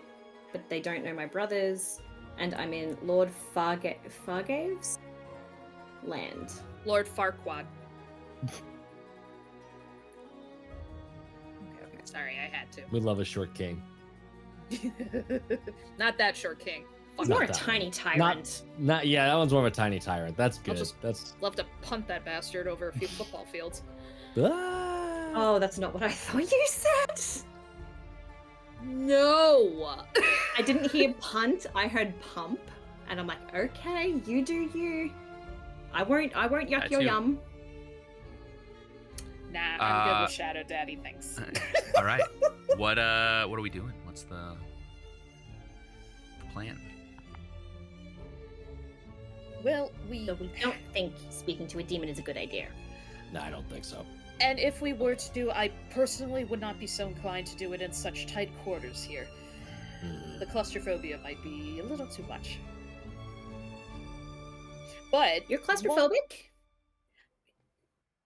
but they don't know my brothers. And I'm in Lord Fargave's land. Lord Farquaad. Okay. Sorry, I had to. We love a short king. Not that short king. He's Fuck more off. a tiny tyrant. Not yeah, that one's more of a tiny tyrant. That's good. just- That's Love to punt that bastard over a few football fields. Oh, that's not what I thought you said. No. I didn't hear punt. I heard pump, and I'm like, okay, you do you. I won't yuck That your too. yum. Nah, I'm good with Shadow Daddy, thanks. All right. What are we doing? What's the plan? Well, we So we don't think speaking to a demon is a good idea. No, I don't think so. And if we were to do, I personally would not be so inclined to do it in such tight quarters here. Hmm. The claustrophobia might be a little too much. But You're claustrophobic?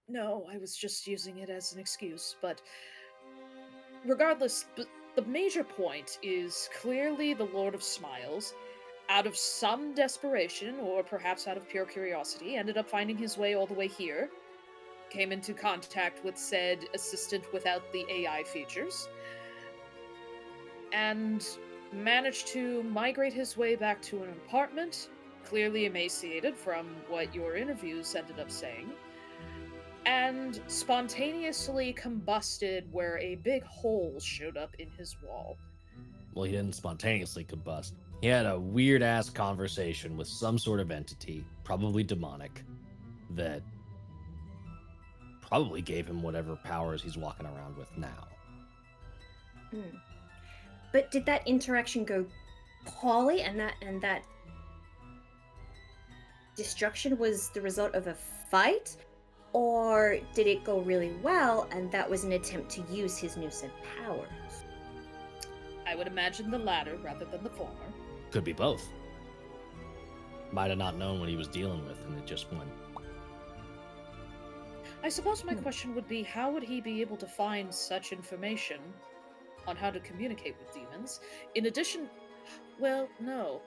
no, I was just using it as an excuse. But regardless, the major point is clearly the Lord of Smiles, out of some desperation, or perhaps out of pure curiosity, ended up finding his way all the way here, came into contact with said assistant without the AI features, and managed to migrate his way back to an apartment, clearly emaciated from what your interviews ended up saying, and spontaneously combusted where a big hole showed up in his wall. Well, he didn't spontaneously combust. He had a weird ass conversation with some sort of entity, probably demonic, that probably gave him whatever powers he's walking around with now. But did that interaction go poorly, and that destruction was the result of a fight? Or did it go really well, and that was an attempt to use his new said powers? I would imagine the latter rather than the former. Could be both. Might have not known what he was dealing with, and it just went. I suppose my question would be, how would he be able to find such information on how to communicate with demons? In addition, well, no.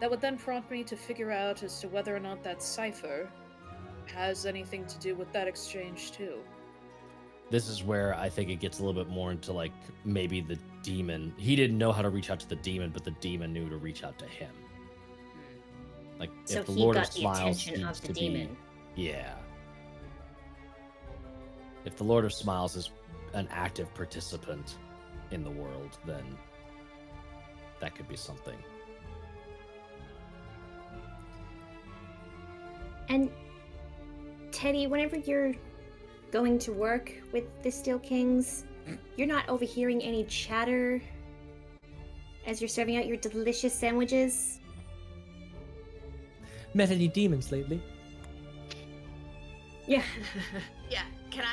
That would then prompt me to figure out as to whether or not that cipher has anything to do with that exchange too. This is where I think it gets a little bit more into like maybe the demon. He didn't know how to reach out to the demon, but the demon knew to reach out to him. Like So if the he Lord got of the Smiles attention seems of the to demon. be, yeah. If the Lord of Smiles is an active participant in the world, then that could be something. And Teddy, whenever you're going to work with the Steel Kings, you're not overhearing any chatter as you're serving out your delicious sandwiches? Met any demons lately? Yeah. Yeah. Can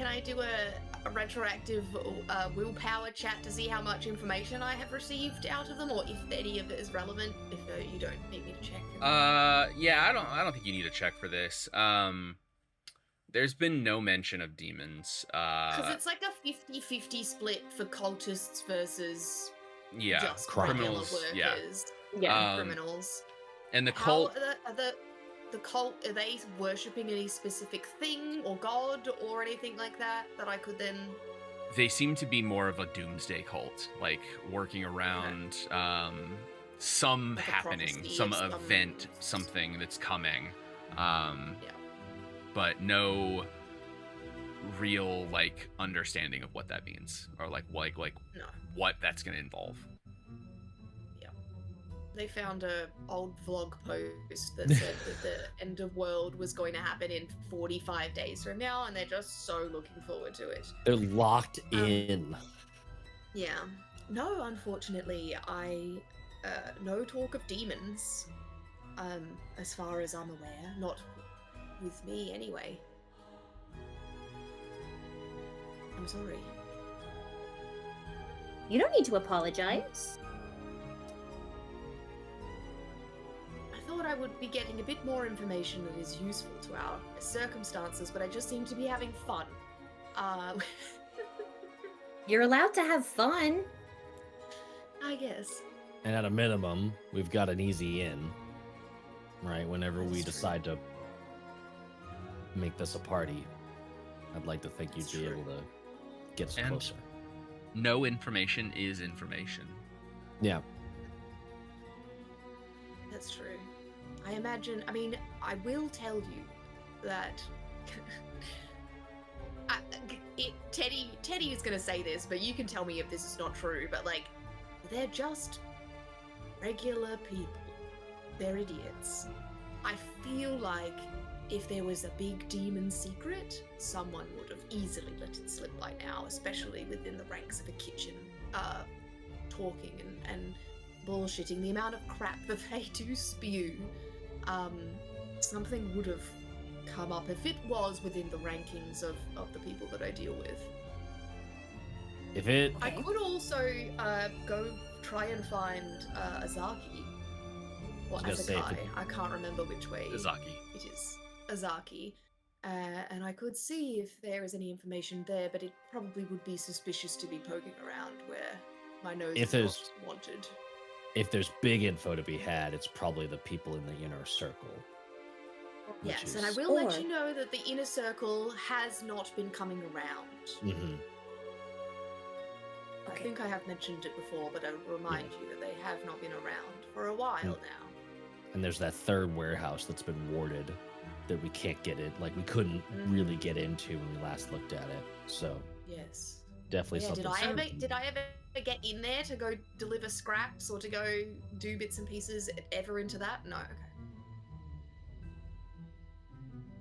I do a retroactive willpower chat to see how much information I have received out of them, or if any of it is relevant? If you don't need me to check. Yeah, I don't think you need to check for this. There's been no mention of demons. Because it's like a 50-50 split for cultists versus just criminals. regular workers. Yeah. Criminals. And the How cult. the cult, are they worshipping any specific thing or god or anything like that I could then... They seem to be more of a doomsday cult, like working around some Like a happening, prophecy some of event, something that's coming. Yeah. But no real like understanding of what that means, or like No. what that's gonna involve. They found a old vlog post that said that the end of world was going to happen in 45 days from now, and they're just so looking forward to it. They're locked in. Yeah. No, unfortunately, no talk of demons. As far as I'm aware, not with me anyway. I'm sorry. You don't need to apologize. I thought I would be getting a bit more information that is useful to our circumstances, but I just seem to be having fun. You're allowed to have fun. I guess. And at a minimum, we've got an easy in. Right? Whenever we That's true. decide to make this a party, I'd like to think you'd That's be true. able to get us And- closer. No information is information. Yeah. That's true. I mean, I will tell you that Teddy is gonna say this, but you can tell me if this is not true, but like, they're just regular people. They're idiots. I feel like if there was a big demon secret, someone would have easily let it slip by now, especially within the ranks of a kitchen, talking and bullshitting. The amount of crap that they do spew, something would have come up if it was within the rankings of the people that I deal with. If it I could also go try and find Azaki. Or I was gonna say, if Azakai. I can't remember which way Izaki. it is. Azaki. And I could see if there is any information there, but it probably would be suspicious to be poking around where my nose If is there's- not wanted. if there's big info to be had, it's probably the people in the inner circle. which Yes, and I is- will let Or- you know that the inner circle has not been coming around. Mhm. I Okay. think I have mentioned it before, but I would remind you that they have not been around for a while Mm. now. And there's that third warehouse that's been warded that we can't get in. Like, we couldn't really get into when we last looked at it. So, Yes. definitely Yeah, something. did I ever get in there to go deliver scraps or to go do bits and pieces ever into that? No. Okay.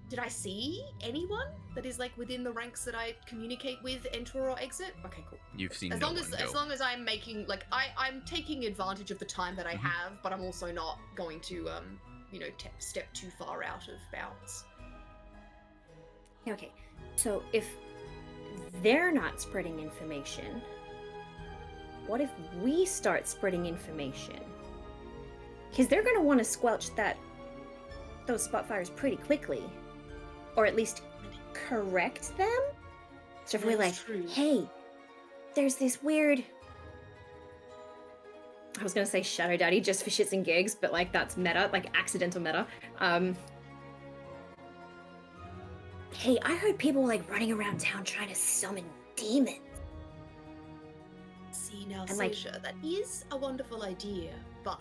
Did I see anyone that is like within the ranks that I communicate with, enter or exit? Okay, cool. You've seen As no long one as go. as long as I'm making like I'm taking advantage of the time that I Mhm. have, but I'm also not going to step too far out of bounds. Okay, so if they're not spreading information, what if we start spreading information? Because they're going to want to squelch those spot fires pretty quickly, or at least correct them. So if we're like, That's true. hey, there's this weird. I was going to say Shadow Daddy just for shits and gigs, but like that's meta, like accidental meta. Hey, I heard people like running around town trying to summon demons. See now, And, like- Seisha, that is a wonderful idea, but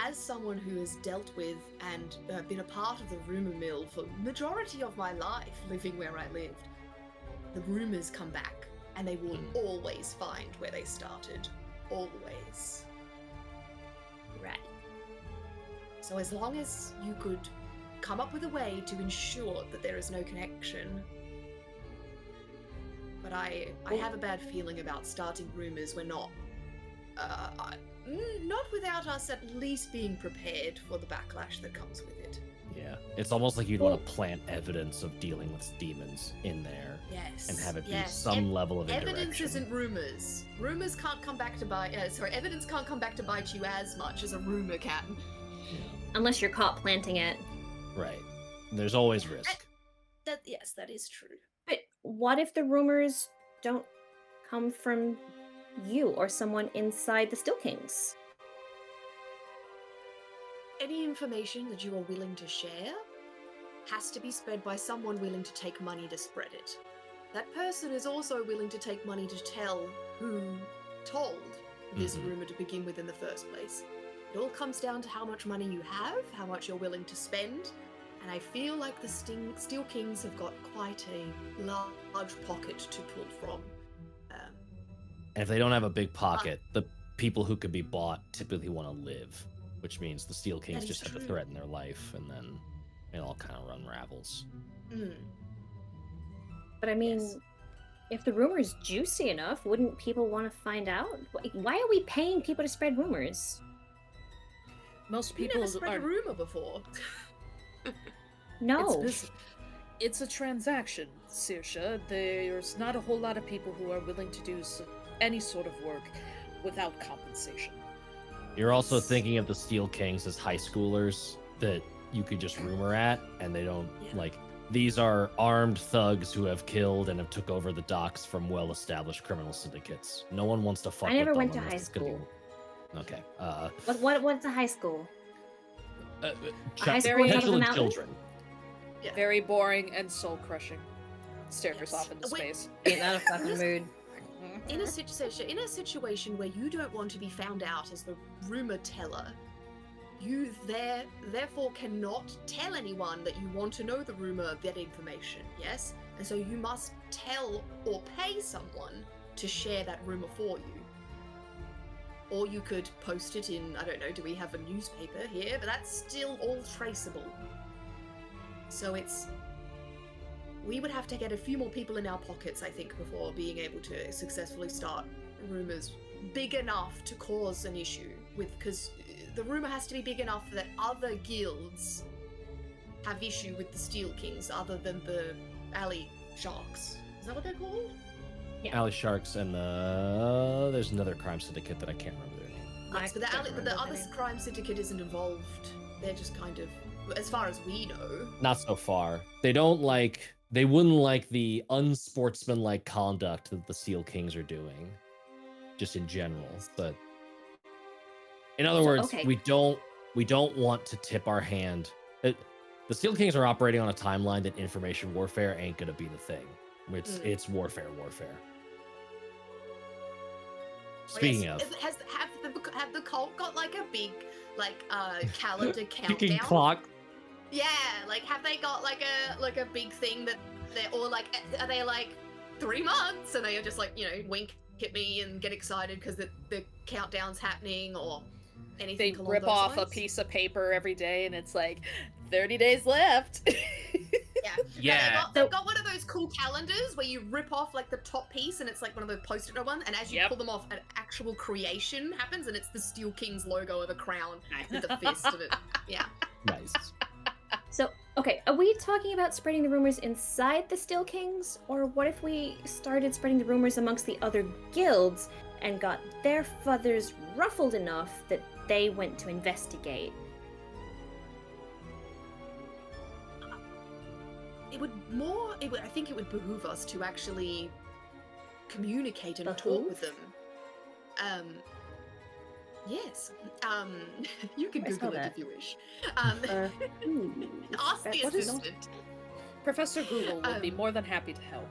as someone who has dealt with and been a part of the rumor mill for majority of my life, living where I lived, the rumors come back, and they will always find where they started. Always. Right. So as long as you could come up with a way to ensure that there is no connection. But I have a bad feeling about starting rumors. We're not without us at least being prepared for the backlash that comes with it. Yeah, it's almost like you'd want to plant evidence of dealing with demons in there. Yes. And have it be yes. some level of indirection. Evidence isn't rumors. Rumors can't come back to bite. Evidence can't come back to bite you as much as a rumor can. Unless you're caught planting it. Right. There's always risk. Yes, that is true. But what if the rumors don't come from you or someone inside the Still Kings? Any information that you are willing to share has to be spread by someone willing to take money to spread it. That person is also willing to take money to tell who told this rumor to begin with in the first place. It all comes down to how much money you have, how much you're willing to spend, and I feel like the Steel Kings have got quite a large pocket to pull from. And if they don't have a big pocket, the people who could be bought typically want to live, which means the Steel Kings That is just have to true. threaten their life, and then it all kind of unravels. But I mean, Yes. if the rumor's juicy enough, wouldn't people want to find out? Why are we paying people to spread rumors? Most You people never spread are. a rumor before. No. It's a transaction, Saoirse. There's not a whole lot of people who are willing to do any sort of work without compensation. You're also thinking of the Steel Kings as high schoolers that you could just rumor at, and they don't like. These are armed thugs who have killed and have took over the docks from well-established criminal syndicates. No one wants to fuck I with never them went to unless high it's gonna be- school. Okay. What's a high school? Uh, high school on top of potentially the mountain? children. Yeah. Very boring and soul crushing. Stares Yes. off into Wait. space. Ain't that a fucking mood? In a situation where you don't want to be found out as the rumor teller, you therefore cannot tell anyone that you want to know the rumor, that information, yes? And so you must tell or pay someone to share that rumor for you. Or you could post it in, I don't know, do we have a newspaper here? But that's still all traceable. So we would have to get a few more people in our pockets, I think, before being able to successfully start rumors big enough to cause an issue because the rumor has to be big enough that other guilds have issue with the Steel Kings other than the Alley Sharks. Is that what they're called? Alley Sharks and there's another crime syndicate that I can't remember their name. Yes, but the other crime syndicate isn't involved. They're just kind of, as far as we know. Not so far. They wouldn't like the unsportsmanlike conduct that the Steel Kings are doing, just in general. But in other words, okay. we don't want to tip our hand. The Steel Kings are operating on a timeline that information warfare ain't gonna be the thing. It's warfare. Speaking of, have the cult got like a big calendar countdown? ticking clock. Yeah, like have they got like a big thing that they're all like? Are they like 3 months and they are just like wink at me and get excited because the countdown's happening or anything? They along rip those off a lines? piece of paper every day and it's like 30 days left. Yeah. Yeah. They've got one of those cool calendars where you rip off like the top piece and it's like one of the post-it note ones, and as you Yep. pull them off, an actual creation happens and it's the Steel King's logo of a crown with a fist in it. Yeah. Nice. So, okay, are we talking about spreading the rumors inside the Steel Kings? Or what if we started spreading the rumors amongst the other guilds and got their feathers ruffled enough that they went to investigate? I think it would behoove us to actually communicate and talk Behoove? with them. Yes. You can I saw Google it that. if you wish. Behoove. Ask the What is- assistant. Professor Google would be Um, more than happy to help.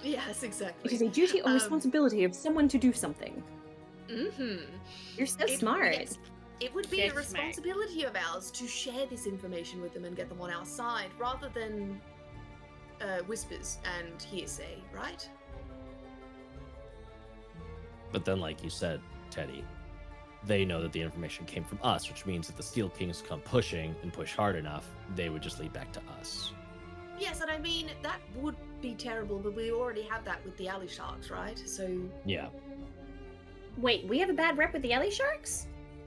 Yes, It exactly. is a duty or responsibility of someone to do something. Mm-hmm. You're so smart. Yes, it would be Yes, a ma'am. responsibility of ours to share this information with them and get them on our side, rather than whispers and hearsay, right? But then, like you said, Teddy, they know that the information came from us, which means that the Steel Kings come pushing and push hard enough, they would just lead back to us. Yes, and I mean, that would be terrible, but we already have that with the alley sharks, right? So, Yeah. Wait, we have a bad rep with the alley sharks?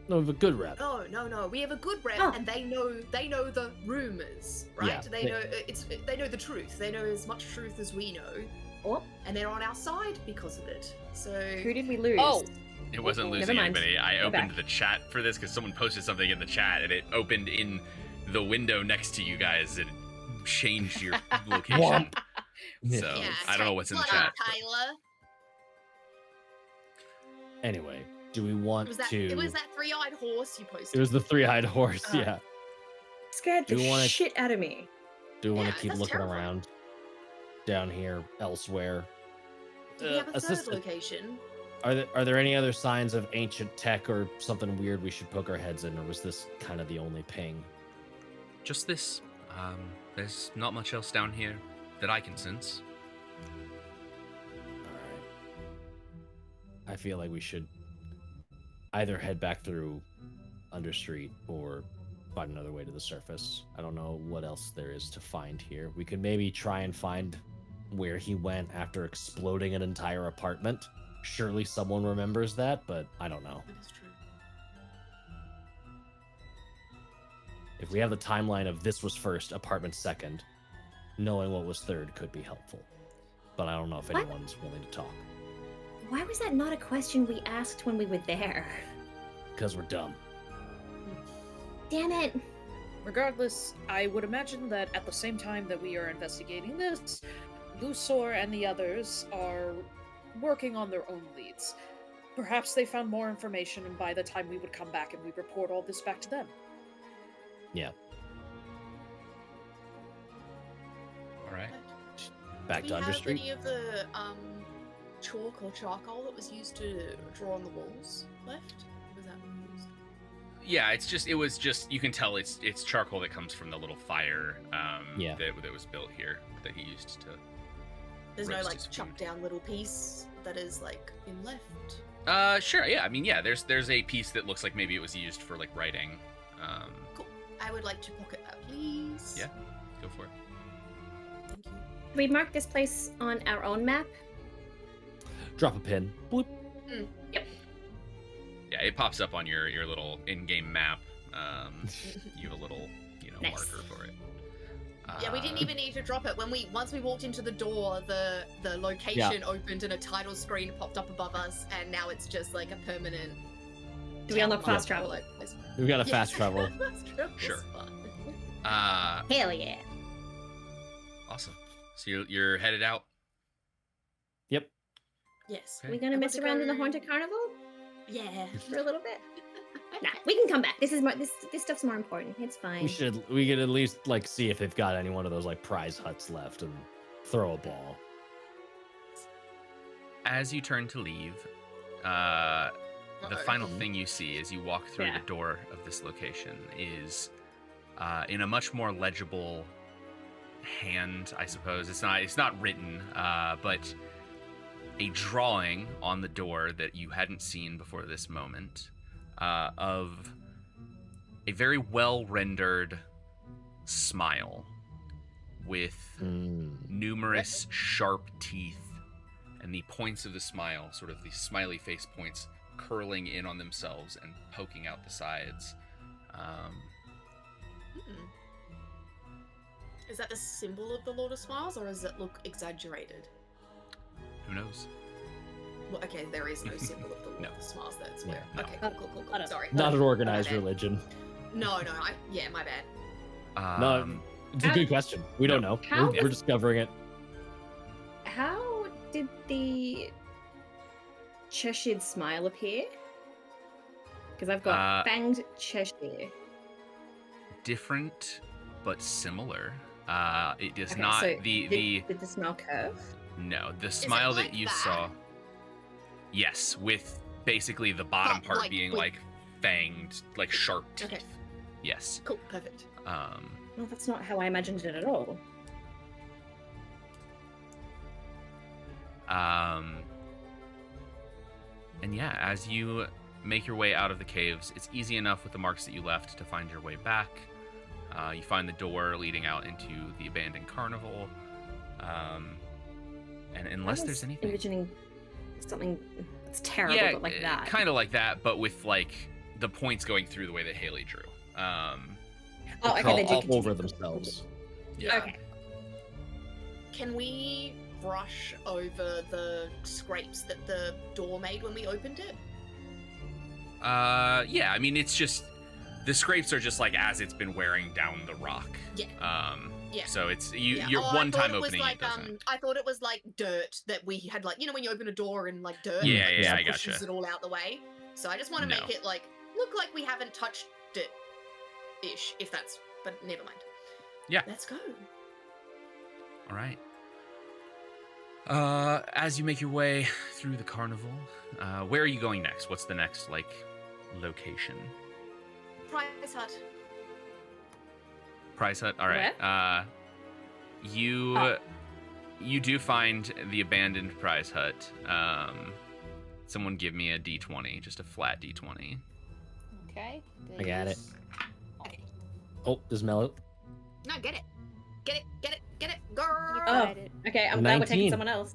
No, but good rep. no, we have a good rep, Oh. and they know the rumors, right? Yeah, They know the truth. They know as much truth as we know, Oh, and they're on our side because of it. So, Who did we lose? Oh, It wasn't Never losing mind. anybody. I Go opened back. the chat for this because someone posted something in the chat, and it opened in the window next to you guys, and it changed your location. Womp. So yeah, I don't know what's in the bloody chat. Tyler. Anyway, do we want It was that three-eyed horse you posted. It was the three-eyed horse, yeah. Scared the Do you wanna- shit out of me. Do we want Yeah, to keep that's looking terrifying. around down here, elsewhere? Do we have a third assistant, location? are there any other signs of ancient tech or something weird we should poke our heads in, or was this kind of the only ping? Just this. There's not much else down here that I can sense. All right. I feel like we should either head back through Understreet or find another way to the surface. I don't know what else there is to find here. We could maybe try and find where he went after exploding an entire apartment. Surely someone remembers that, but I don't know. That is true. If we have the timeline of this was first, apartment second, knowing what was third could be helpful. But I don't know if What? anyone's willing to talk. why was that not a question we asked when we were there? Because we're dumb. Damn it. regardless, I would imagine that at the same time that we are investigating this, Lusor and the others are working on their own leads. Perhaps they found more information, and by the time we would come back and we report all this back to them. Yeah. All right. Back Do to we have Understreet. any of the chalk or charcoal that was used to draw on the walls left? Was that used? Yeah, it was just you can tell it's charcoal that comes from the little fire Yeah. that was built here that he used to. There's no Roast like his food. chopped down little piece that is like been left. Sure. Yeah. I mean, yeah. There's a piece that looks like maybe it was used for like writing. Cool. I would like to pocket that, please. Yeah. Go for it. Thank you. Did we mark this place on our own map? Drop a pin. Bloop. Yeah, it pops up on your little in-game map. You have a little Nice. marker for it. Yeah, we didn't even need to drop it. Once we walked into the door, the location opened and a title screen popped up above us, and now it's just like a permanent. Do we unlock town fast marker, travel? like this. We've got a Yes, fast travel. fast travel's Sure. fun. Hell yeah. Awesome. So you're headed out. Yep. Yes. Are we gonna I mess want to around in the go- haunted carnival Yeah. for a little bit? Nah, we can come back. This is more. This stuff's more important. It's fine. We could at least like see if they've got any one of those like prize huts left and throw a ball. As you turn to leave, the Uh-oh. final thing you see as you walk through Yeah. the door of this location is in a much more legible hand, I suppose. It's not written, but a drawing on the door that you hadn't seen before this moment of a very well rendered smile with numerous sharp teeth, and the points of the smile, sort of the smiley face points, curling in on themselves and poking out the sides. Is that the symbol of the Lord of Smiles, or does it look exaggerated? Who knows? Well, okay, there is no symbol of the Lord No. of Smiles. That's Yeah, where. no. Okay, cool. I don't- Sorry. Not an organized My bad. religion. No, my bad. No, it's a good question. We don't know. How- We're discovering it. How did the Cheshire smile appear? Because I've got fanged Cheshire. different but similar. It is Okay, not so the did the smile curve? no, the smile like that you that? saw. Yes, with basically the bottom But, part like, being with- like fanged, like sharp teeth. Okay. Yes. Cool, perfect. Well, that's not how I imagined it at all. And yeah, as you make your way out of the caves, it's easy enough with the marks that you left to find your way back. You find the door leading out into the abandoned carnival. And unless there's anything, Envisioning something that's terrible, yeah, but like that. kind of like that, but with like the points going through the way that Haley drew. Oh, They okay, crawl they do all continue. over themselves. Yeah. Okay. Can we brush over the scrapes that the door made when we opened it? Yeah. I mean, it's just the scrapes are just like as it's been wearing down the rock. Yeah. Yeah. So it's Yeah. you're Oh, one time I thought it was opening like, it doesn't. I thought it was like dirt that we had, like, you know, when you open a door and like dirt, Yeah, like, yeah, just I pushes gotcha. it all out the way. So I just want to No. make it like look like we haven't touched it, ish. If that's, but never mind. Yeah. Let's go. All right. As you make your way through the carnival, where are you going next? What's the next like location? Prize Hut. Prize Hut. All right. You do find the abandoned Prize Hut. Someone give me a D20, just a flat D20. Okay. I got it. these- Oh, does Mel? No, get it. Get it. Get it. Get it. Girl. Oh, okay. I'm glad we're taking 19. someone else.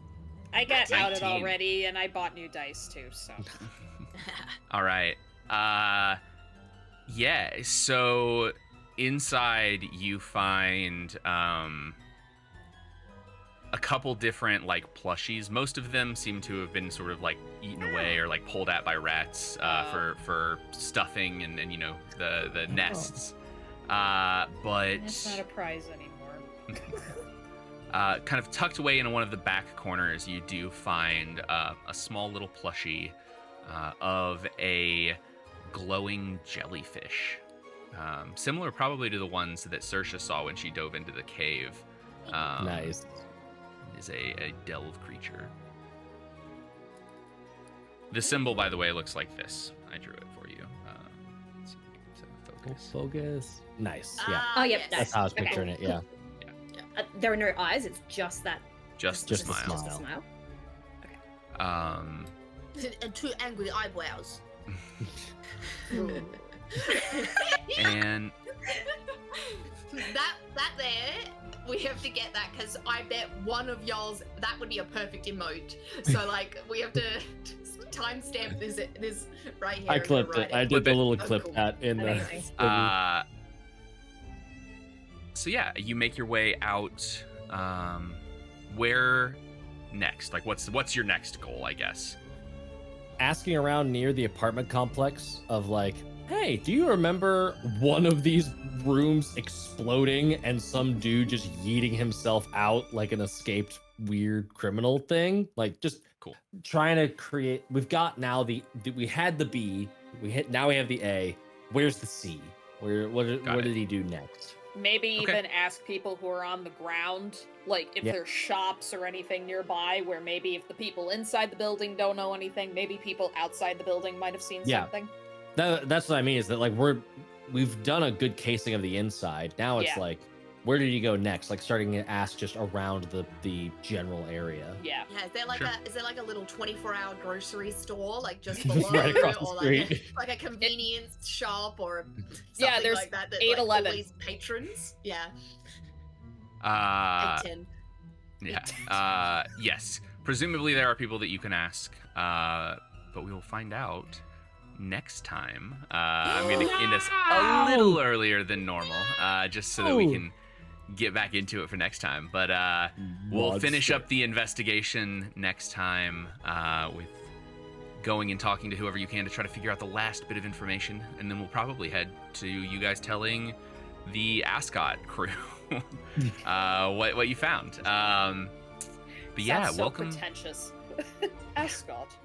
I got outed 19. already, and I bought new dice too. So All right. Yeah. So inside you find a couple different like plushies. Most of them seem to have been sort of like eaten away or like pulled at by rats for stuffing and you know the nests. But it's not a prize anymore. kind of tucked away in one of the back corners, you do find a small little plushie of a glowing jellyfish. Similar probably to the ones that Saoirse saw when she dove into the cave. Nice. Is a delve creature. The symbol, by the way, looks like this. I drew it for you. Let's see if we can focus. Focus. Nice. Yeah. Oh, yep, yes. That's how I was Okay. picturing it. Yeah. There are no eyes. It's just that. Just Just the the smile. Just a smile. And two angry eyebrows. And that there, we have to get that because I bet one of y'all's that would be a perfect emote. So like we have to timestamp this right here. I and clipped write it. I did the Flip it. little Oh, clip cool. that in the. Amazing. So yeah, you make your way out. Where next? Like, what's your next goal? I guess. Asking around near the apartment complex of like, hey, do you remember one of these rooms exploding and some dude just yeeting himself out like an escaped weird criminal thing? Like just Cool. Trying to create. We've got now we had the B. Now we have the A. Where's the C? What it. did he do next? Maybe Okay. even ask people who are on the ground, like if Yeah. there's shops or anything nearby, where maybe if the people inside the building don't know anything, maybe people outside the building might have seen Yeah. something. That's what I mean. Is that like we've done a good casing of the inside. Now it's Yeah. like, where did he go next? Like starting to ask just around the general area. Yeah. Yeah, is there like a little 24-hour grocery store like just Right below, across the or street. like a convenience shop or something Yeah, there's like that? That 8-11. like, all these patrons. Yeah, 10. Yeah. Yes. Presumably there are people that you can ask, but we will find out next time. I'm going to end us a little earlier than normal, just so that we can get back into it for next time. But we'll finish up the investigation next time with going and talking to whoever you can to try to figure out the last bit of information, and then we'll probably head to you guys telling the Ascot crew what you found. But yeah, Sounds so welcome. pretentious. Ascot.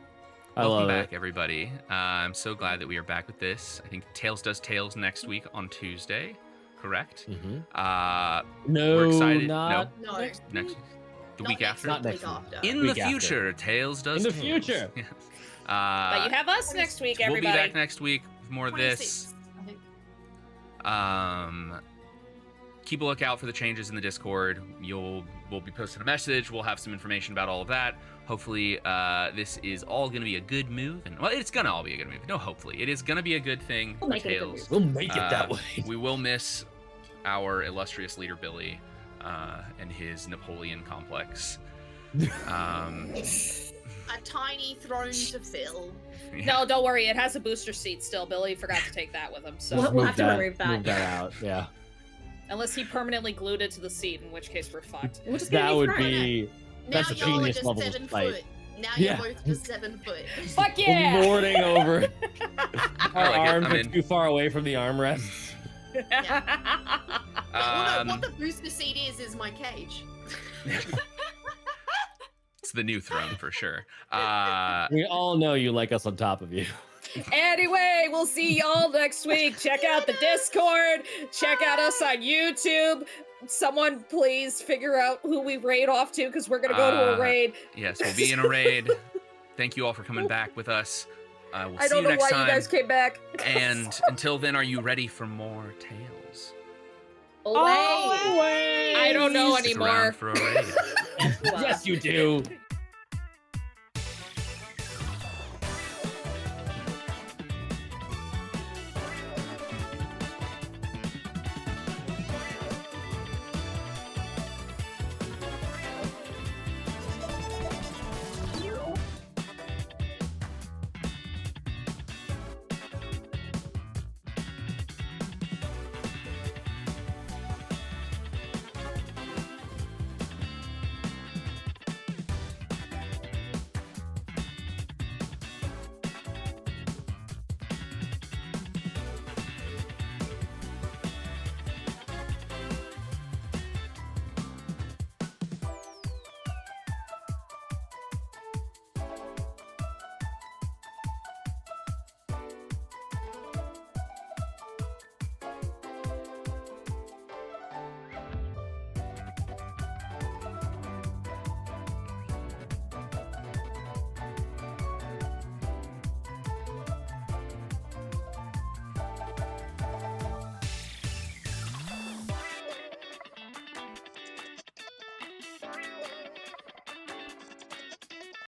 I Welcome love back, it. everybody. I'm so glad that we are back with this. I think Tails does Tales next week on Tuesday. correct? Mm-hmm. No, we're excited. not No. next Next, week. the Not week next after. Not week next week. after. In Week the after. future, Tails does. In the Tales. future. Yes. But you have us next week, we'll everybody. be back next week with more of this. 26, I think. Keep a lookout for the changes in the Discord. We'll be posting a message. We'll have some information about all of that. Hopefully, this is all going to be a good move. And well, it's going to all be a good move. No, hopefully, it is going to be a good thing We'll for make it a good Tails. We'll make it that way. We will miss our illustrious leader Billy and his Napoleon complex. A tiny throne to fill. Yeah. No, don't worry. It has a booster seat still. Billy forgot to take that with him. So We'll have to remove that. Move that out. Yeah. unless he permanently glued it to the seat, in which case we're fucked. We'll just get a That new would throne. be. Now That's a y'all are genius just level 7 fight. foot. Now Yeah. you're both just 7 foot. Fuck yeah! Lording over. Our like it. arms I'm are in. too far away from the armrests. Well, no, what the booster seat is my cage. It's the new throne for sure. We all know you like us on top of you. Anyway, we'll see y'all next week. Check out the Discord. Check out us on YouTube. Someone please figure out who we raid off to, because we're gonna go to a raid. Yes, we'll be in a raid. Thank you all for coming back with us. We'll I see don't you know next why time. you guys came back. And until then, are you ready for more tales? Away. I don't know Stick around anymore. for a raid. Yes, you do.